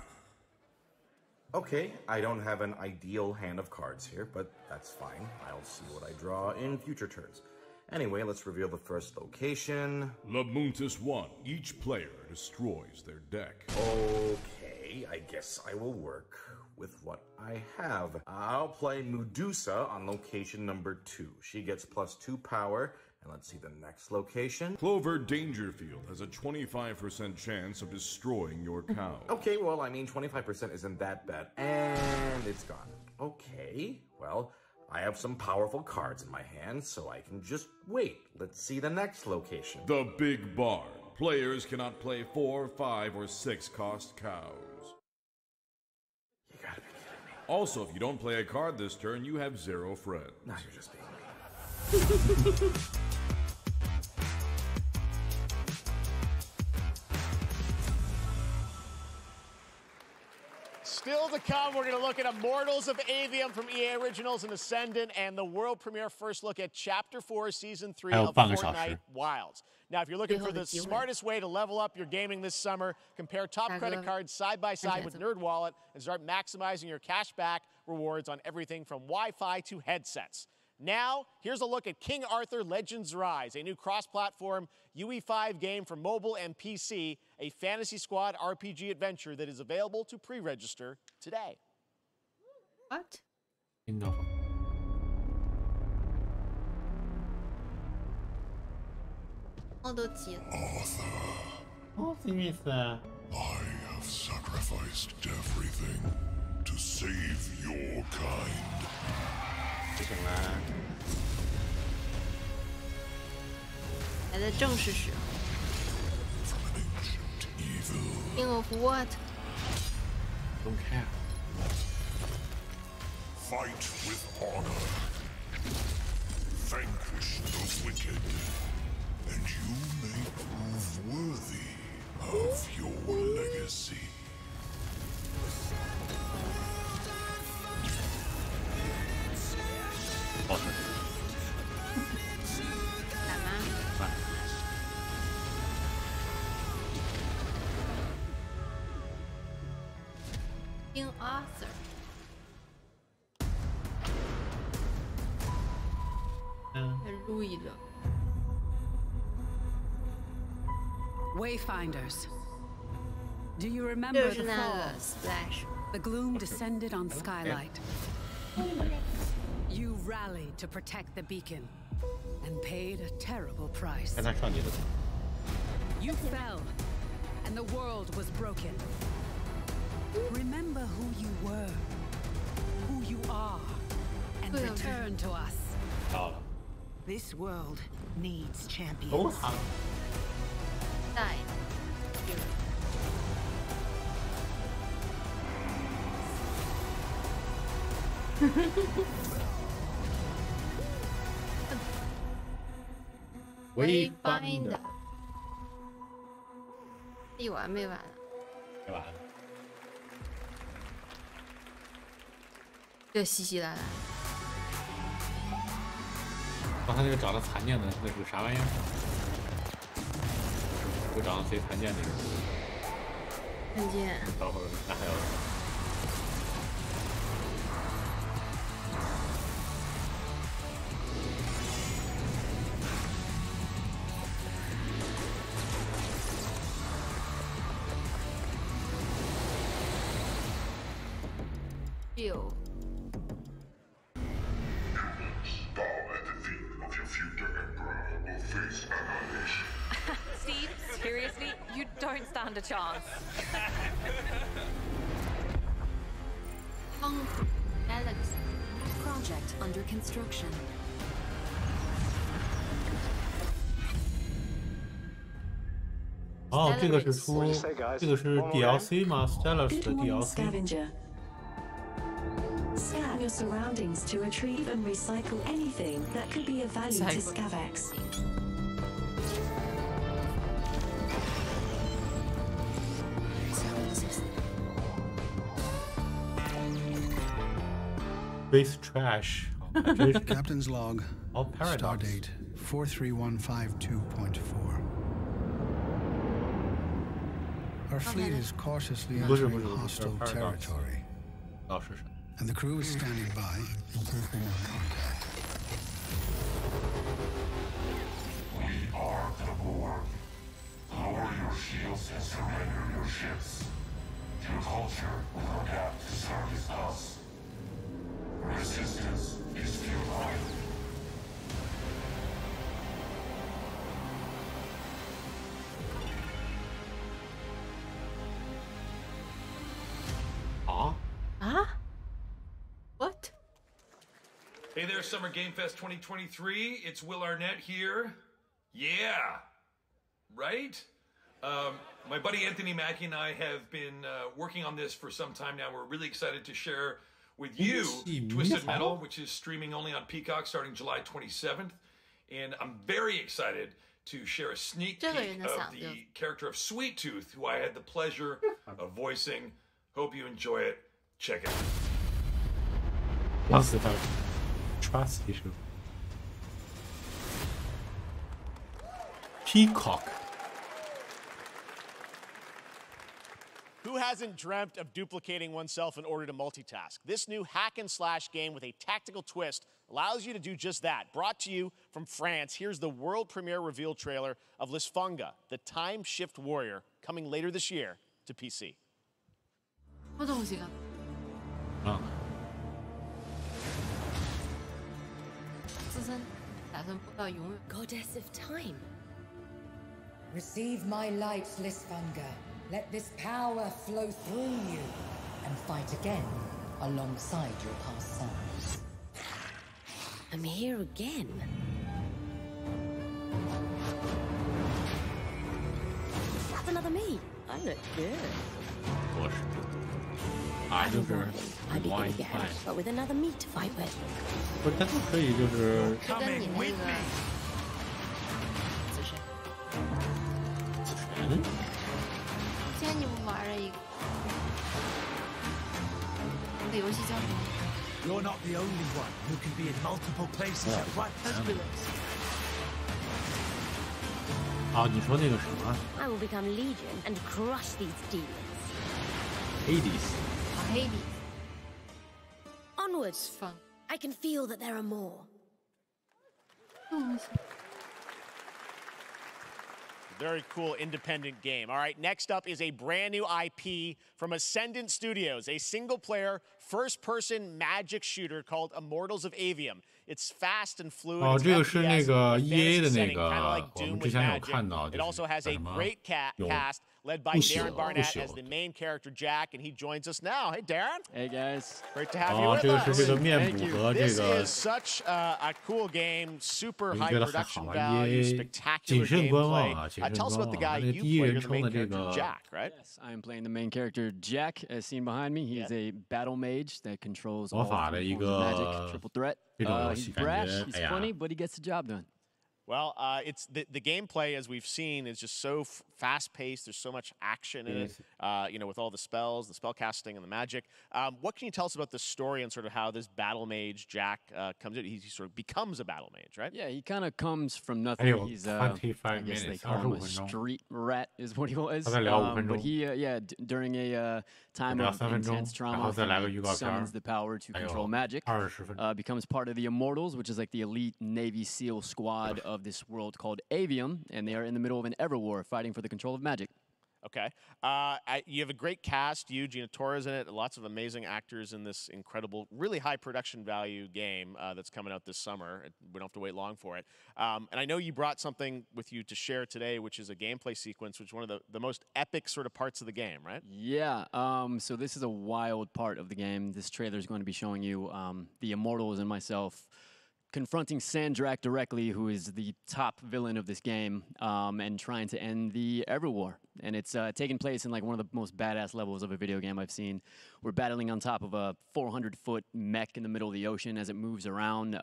Okay, I don't have an ideal hand of cards here, but that's fine. I'll see what I draw in future turns. Anyway, let's reveal the first location. Lamuntis 1. Each player destroys their deck. Okay, I guess I will work with what I have. I'll play Medusa on location number 2. She gets +2 power. And let's see the next location. Clover Dangerfield has a 25% chance of destroying your cow. Okay, well, I mean, 25% isn't that bad. And it's gone. Okay, well, I have some powerful cards in my hand, so I can just wait. Let's see the next location. The Big Barn. Players cannot play 4, 5, or 6 cost cows. You gotta be kidding me. Also, if you don't play a card this turn, you have 0 friends. Now you're just being mean. Still to come, we're going to look at Immortals of Avium from EA Originals and Ascendant, and the world premiere first look at Chapter 4, Season 3 of Fortnite Wilds. Now, if you're looking for the smartest way to level up your gaming this summer, compare top credit cards side by side with NerdWallet and start maximizing your cashback rewards on everything from Wi-Fi to headsets. Now, here's a look at King Arthur Legends Rise, a new cross-platform UE5 game for mobile and PC, a Fantasy Squad RPG adventure that is available to pre-register today. What? No. Arthur, I have sacrificed everything to save your kind. 不行了。来的正是时候。King of what? Don't care. Fight with honor. Vanquish the wicked, and you may prove worthy of your legacy. King Arthur. Wayfinders. Do you remember the fall? Splash. The gloom descended on Skylight. You rallied to protect the beacon and paid a terrible price. You fell, and the world was broken. Remember who you were, who you are, and return to us. This world needs champions. Wayfinder，有完没完啊？没完。这稀稀拉拉。刚才那个长得残念的那是个啥玩意儿？有长得贼残念那个。看见。等会儿那还有。有。Steve, seriously, you don't stand a chance. Galaxy project under construction. 哦，这个是出，这个是 DLC 吗 ？Stellars 的 DLC。 Scan your surroundings to retrieve and recycle anything that could be of value to Scavax. Space trash. Captain's log. All paradox. Stardate 43152.4. Our fleet is cautiously entering hostile territory. And the crew is standing by in case they want contact. We are the Borg. Lower your shields and surrender your ships. Your culture will adapt to service us. Resistance is futile. What? Hey there, Summer Game Fest 2023. It's Will Arnett here. Yeah, right? My buddy Anthony Mackie and I have been working on this for some time now. We're really excited to share with you Twisted Metal, which is streaming only on Peacock starting July 27th. And I'm very excited to share a sneak peek of the character of Sweet Tooth, who I had the pleasure of voicing. Hope you enjoy it. Check it out. Plus, about trust issue. Peacock. Who hasn't dreamt of duplicating oneself in order to multitask? This new hack and slash game with a tactical twist allows you to do just that. Brought to you from France, here's the world premiere reveal trailer of Lisfunga, the time shift warrior, coming later this year to PC. 什么东西啊？啊。自身打算播到永远。Goddess of time. Receive my light, Lisfunga. Let this power flow through you and fight again alongside your past selves. I'm here again. That's another me. I look good. I just I'd be good again, but with another me to fight with. 不是，但是可以就是。跟你那个自身。之前你不玩了一个，那游戏叫什么 You're not the only one who can be in multiple places at once. 啊，你说那个什么 I will become Legion and crush these demons. Hades. Hades. Onwards. Fun. I can feel that there are more. Very cool independent game. All right, next up is a brand new IP from Ascendant Studios, a single-player, first-person magic shooter called Immortals of Avium. It's fast and fluid. 哦， It's 这个是 FPS, 那个 a EA 的 fantasy 那 setting, 个 kinda like 我 Doom 们 with 之前有 magic. 看到， It 就 also 是 has 叫 a 什么 great 有 cast led by 不朽 Darren 不 Barnett 朽 as the main character Jack, and he joins us now. Hey, Darren. Hey guys. Great to have you 哦， with 这个是 us. 这个面部和这 This 个 is such a cool game, super 我 high 觉得还 production 好啊 value, ，EA spectacular 谨慎观望 gameplay. 啊，谨慎 Tell us 观 about the 望。 guy 那个 you 第一 play. 人 You're the 称 main 的这 character 个 Jack, right? Yes, I am playing the main character Jack, as seen behind me. He's a battle mage that controls 魔 all 法的 three 一 forms of 个 magic, triple threat. 这种游 He's 戏，感 brash, 觉 he's 哎呀， funny, but he gets the job done. Well, it's the gameplay, as we've seen, is just so fast-paced. There's so much action in it, with all the spells, the spell casting, and the magic. What can you tell us about the story and sort of how this battle mage Jack comes in? He sort of becomes a battle mage, right? Yeah, he kind of comes from nothing. 还有 He's 25 I guess they minutes， call him 25 a 分钟。 street rat, is what he was. 他再聊5分 But 钟， he, during a time 聊 of 3分钟， intense 然 trauma, 后再来个预 he 告片 summons the power to 还有 control magic. 20分钟。 Becomes part of the Immortals, which is like the elite Navy SEAL squad of this world called Avium, and they are in the middle of an ever war fighting for the control of magic. Okay. You have a great cast. You, Gina Torres in it. Lots of amazing actors in this incredible, really high production value game that's coming out this summer. We don't have to wait long for it. And I know you brought something with you to share today, which is a gameplay sequence, which is one of the most epic sort of parts of the game, right? Yeah. So this is a wild part of the game. This trailer is going to be showing you the Immortals and myself confronting Sandrak directly, who is the top villain of this game, and trying to end the Everwar. And it's taking place in like one of the most badass levels of a video game I've seen. We're battling on top of a 400-foot mech in the middle of the ocean as it moves around.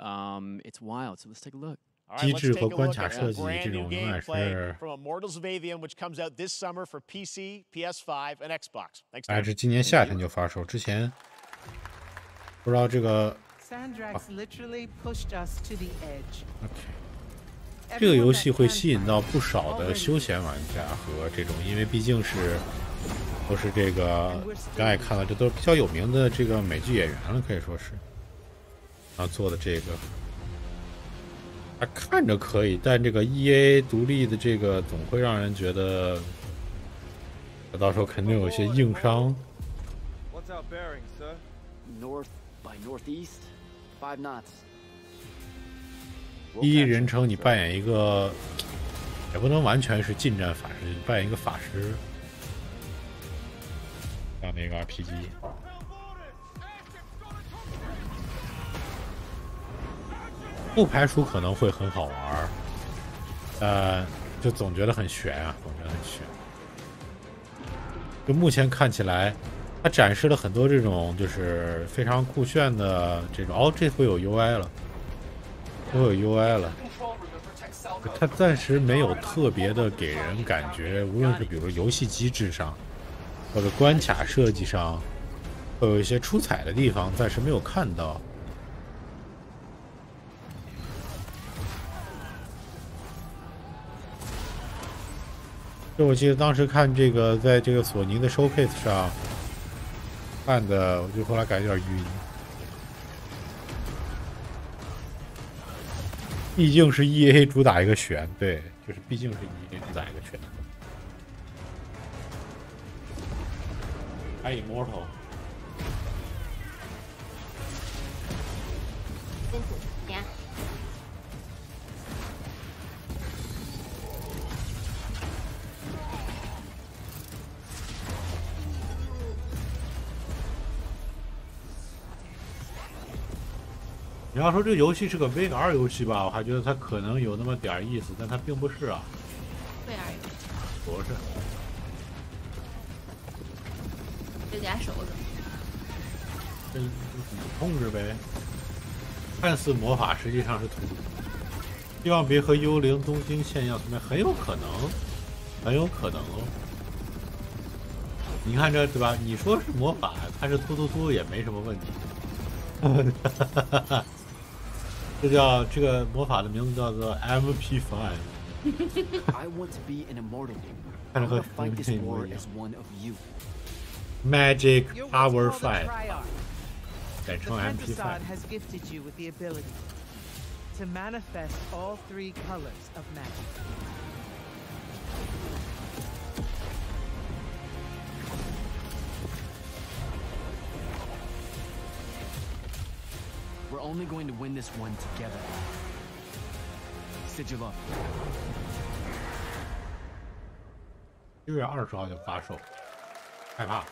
It's wild. So let's take a look. All right, let's take a look at a 机制和关卡设计 brand 这 new 种永远 gameplay 是 from Immortals of Avium, which comes out this summer for PC, PS5, and Xbox. Thanks, 还 Darren. 是今年夏天就发售，之前不知道这个 Sandrax literally pushed us to the edge. 这个游戏会吸引到不少的休闲玩家和这种，因为毕竟都是这个刚才看到，这都是比较有名的这个美剧演员了，可以说是，然后做的这个，看着可以，但这个 EA 独立的这个总会让人觉得，到时候肯定有一些硬伤。 What's our bearing, sir? North by northeast, 5 knots. 第一人称，你扮演一个，也不能完全是近战法师，你扮演一个法师，像那个 RPG。不排除可能会很好玩，就总觉得很悬啊，总觉得很悬。就目前看起来，它展示了很多这种就是非常酷炫的这种，哦，这回有 UI 了。 都有 UI 了，它暂时没有特别的给人感觉，无论是比如游戏机制上，或者关卡设计上，会有一些出彩的地方，暂时没有看到。就我记得当时看这个，在这个索尼的 showcase 上看的，我就后来感觉有点晕。 毕竟是 EA 主打一个悬，对，就是毕竟是 EA 主打一个悬。还 Immortal， 辛苦你啊！你要说这个游戏是个 VR 游戏吧，我还觉得它可能有那么点意思，但它并不是啊。VR 游戏不是。指甲手的。这控制呗。看似魔法，实际上是图。希望别和幽灵东京县一样，很有可能，很有可能哦。你看这对吧？你说是魔法，看是突突突也没什么问题。这个魔法的名字叫做 MP5。I want to be an immortal. 看着和 fight this war as one of you. Magic Power 5， 简称 MP5 MP5。 has gifted you with the ability to manifest all 3 colors of magic. We're We're only going to win this one together. Sigil up. 6月20号就发售，害怕。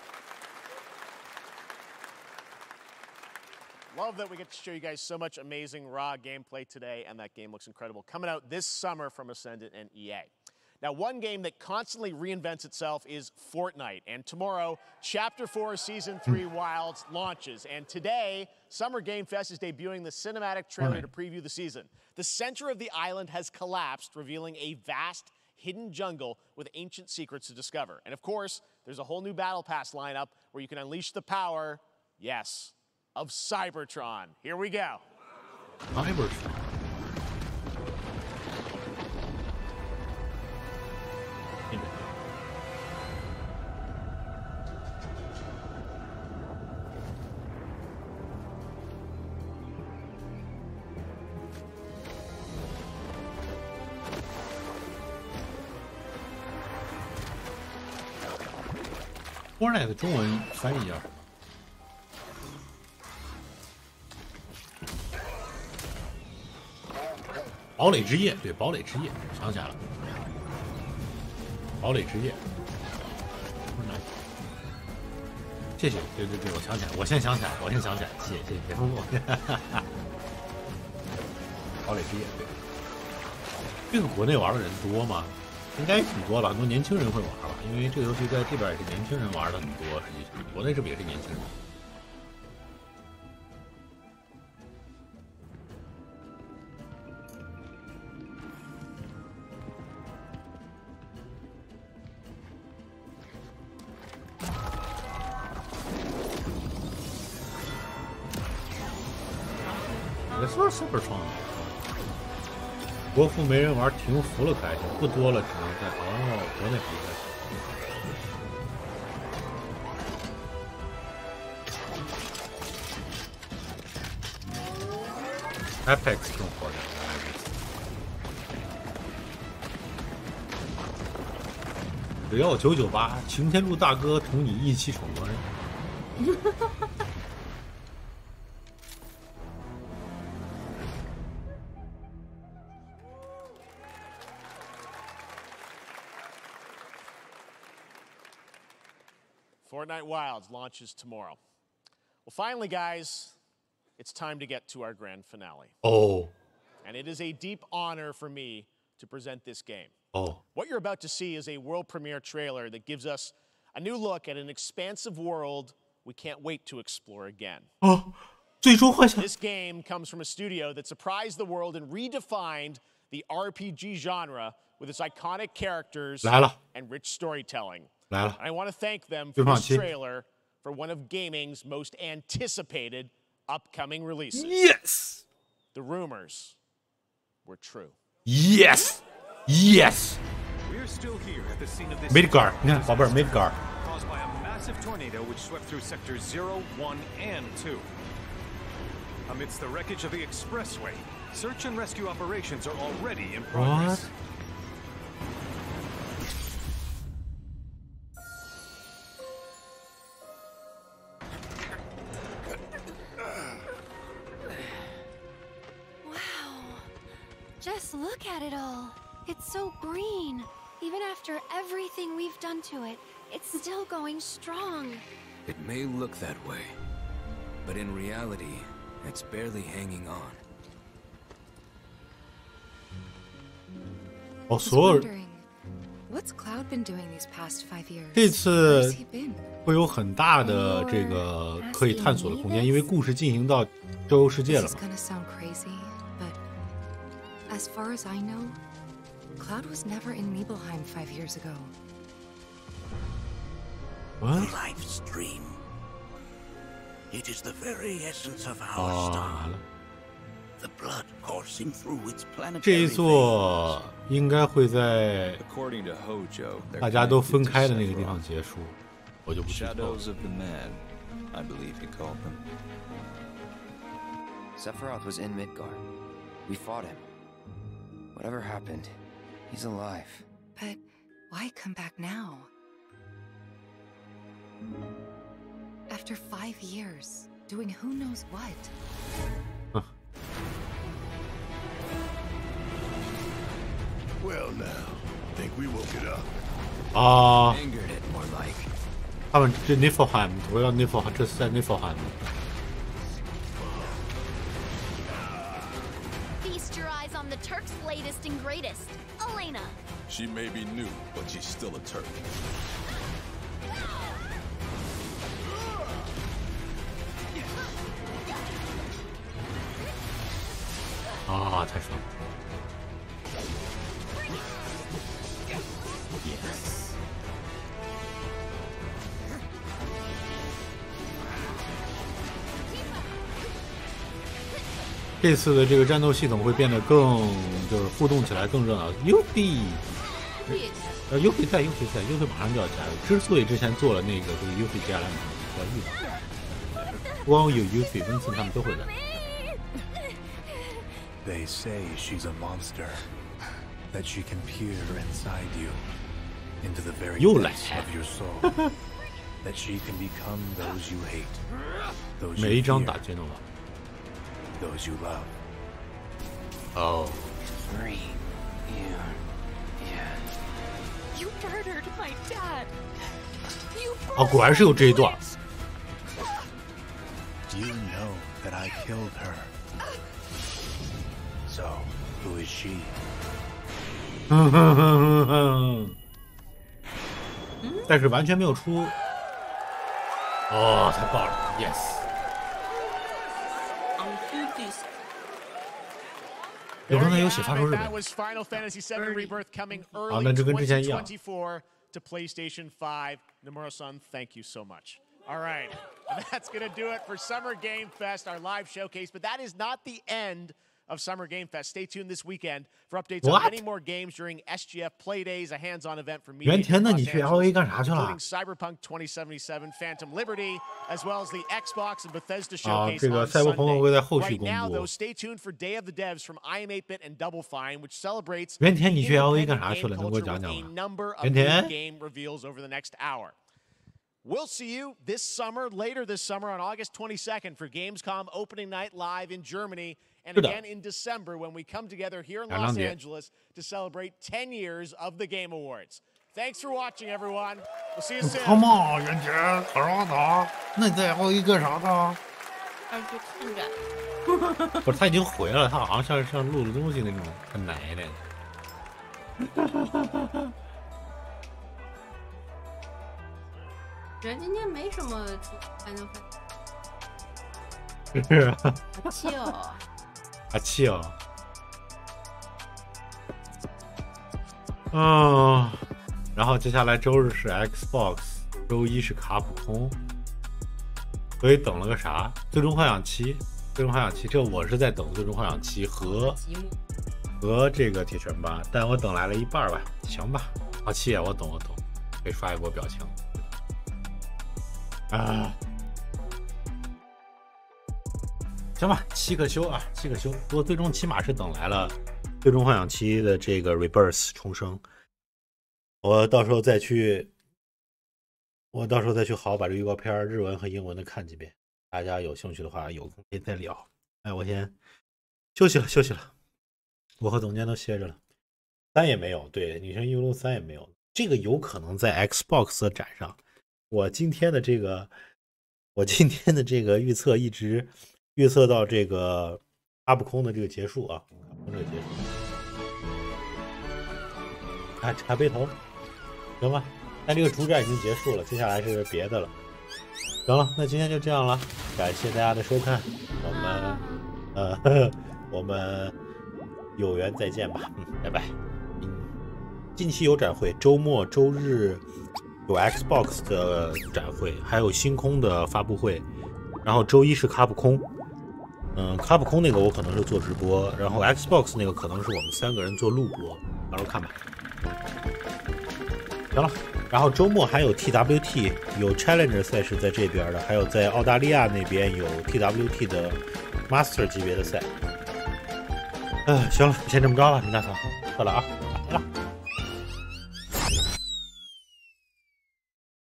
Love that we get to show you guys so much amazing raw gameplay today, and that game looks incredible. Coming out this summer from Ascendant and EA. Now, one game that constantly reinvents itself is Fortnite, and tomorrow, Chapter 4 Season 3 Wilds launches, and today, Summer Game Fest is debuting the cinematic trailer to preview the season. The center of the island has collapsed, revealing a vast, hidden jungle with ancient secrets to discover. And of course, there's a whole new Battle Pass lineup where you can unleash the power, yes, of Cybertron. Here we go. Cybertron. Fortnite 的中文翻译啊。 堡垒之夜，对，堡垒之夜，想起来了，堡垒之夜，谢谢，对，我想起来，我先想起来，谢谢别问我，堡垒之夜，对，这个国内玩的人多吗？应该挺多吧，很多年轻人会玩吧，因为这个游戏在这边也是年轻人玩的很多，实际上国内是不是也是年轻人？ 也算是 Super 创的，国服没人玩，停服了开，不多了，只能在国内比赛。Apex 更火的，只要998，擎天柱大哥同你一起闯关。Fortnite Wilds launches tomorrow. Well, finally, guys, it's time to get to our grand finale. Oh. And it is a deep honor for me to present this game. Oh. What you're about to see is a world premiere trailer that gives us a new look at an expansive world we can't wait to explore again. Oh. 最终幻想 This game comes from a studio that surprised the world and redefined the RPG genre with its iconic characters and rich storytelling. I want to thank them for this trailer for one of gaming's most anticipated upcoming releases. Yes! The rumors were true. Yes! Yes! We're still here at the scene of this Midgar. 你看，宝贝儿 Midgar. Caused by a massive tornado which swept through sectors 0, 1, and 2. Amidst the wreckage of the expressway, search and rescue operations are already in progress. What? Just look at it all. It's so green. Even after everything we've done to it, it's still going strong. It may look that way, but in reality, it's barely hanging on. 哦，所有 What's Cloud been doing these past 5 years? 这次会有很大的这个可以探索的空间，因为故事进行到周游世界了嘛。 As far as I know, Cloud was never in Nibelheim 5 years ago. What? Life's dream. It is the very essence of our star. The blood coursing through its planetary. 这一座应该会在大家都分开的那个地方结束，我就不知道。Shadows of the man, I believe he called them. Sephiroth was in Midgard. We fought him. Whatever happened, he's alive. But why come back now? After 5 years, doing who knows what? 啊，他们这内弗汉，我要内弗汉，这是在内弗汉。Feast your eyes on the Turk's latest and greatest, Elena. She may be new, but she's still a Turk. 啊，太爽了！ Yes。这次的这个战斗系统会变得更，就是互动起来更热闹。Yuffie， Yuffie 在 Yuffie 马上就要加入。之所以之前做了那个就是 Yuffie 加来叫预防，光有 Yuffie、温森他们都会来。 They say she's a monster, that she can peer inside you, into the very depths of your soul, that she can become those you hate, those you fear, those you love. Oh. You murdered my dad. You 啊，果然是有这一段。 You know that I killed her. So, who is she? 但是完全没有出。哦，太棒了 ！Yes。有刚才游戏发售日本。啊，那这跟之前一样。 To PlayStation 5. Nomura-san, thank you so much. All right, that's going to do it for Summer Game Fest, our live showcase. But that is not the end of Summer Game Fest. Stay tuned this weekend for updates on many more games during SGF Play Days, a hands-on event for media in Los Angeles, including Cyberpunk 2077, Phantom Liberty, as well as the Xbox and Bethesda showcase on Sunday. Right now, though, stay tuned for Day of the Devs from IM8bit and Double Fine, which celebrates the independent game culture with a number of new game reveals over the next hour. We'll see you this summer, later this summer on August 22nd for Gamescom opening night live in Germany, and again in December when we come together here in Los Angeles to celebrate 10 years of the Game Awards. Thanks for watching, everyone. We'll see you soon. Come on, 袁姐，干啥呢？那你再要一个啥呢？不是，他已经回了，他好像像录了东西那种，很奶奶。人今天没什么才能分。是啊。阿七哦。阿七哦。嗯，然后接下来周日是 Xbox， 周一是卡普空，所以等了个啥？最终幻想7，最终幻想7，这我是在等最终幻想7和这个铁拳8，但我等来了一半吧，行吧。阿七啊，我懂，可以刷一波表情。 啊，行吧，7个休啊，7个休。不过最终起码是等来了《最终幻想7》的这个 Rebirth 重生。我到时候再去好好把这预告片日文和英文的看几遍。大家有兴趣的话，有空可以再聊。哎，我先休息了。我和总监都歇着了。3也没有，对，女生异闻录3也没有。这个有可能在 Xbox 的展上。 我今天的这个预测一直预测到这个阿布空的这个结束啊，这个结束。茶杯头，行吧？但这个主战已经结束了，接下来是别的了。行了，那今天就这样了，感谢大家的收看，我们有缘再见吧，拜拜。近期有展会，周末周日。 有 Xbox 的展会，还有星空的发布会，然后周一是卡普空，卡普空那个我可能是做直播，然后 Xbox 那个可能是我们3个人做录播，到时候看吧。行了，然后周末还有 TWT， 有 Challenger 赛事在这边的，还有在澳大利亚那边有 TWT 的 Master 级别的赛。行了，先这么着了，米大嫂，撤了啊，来了。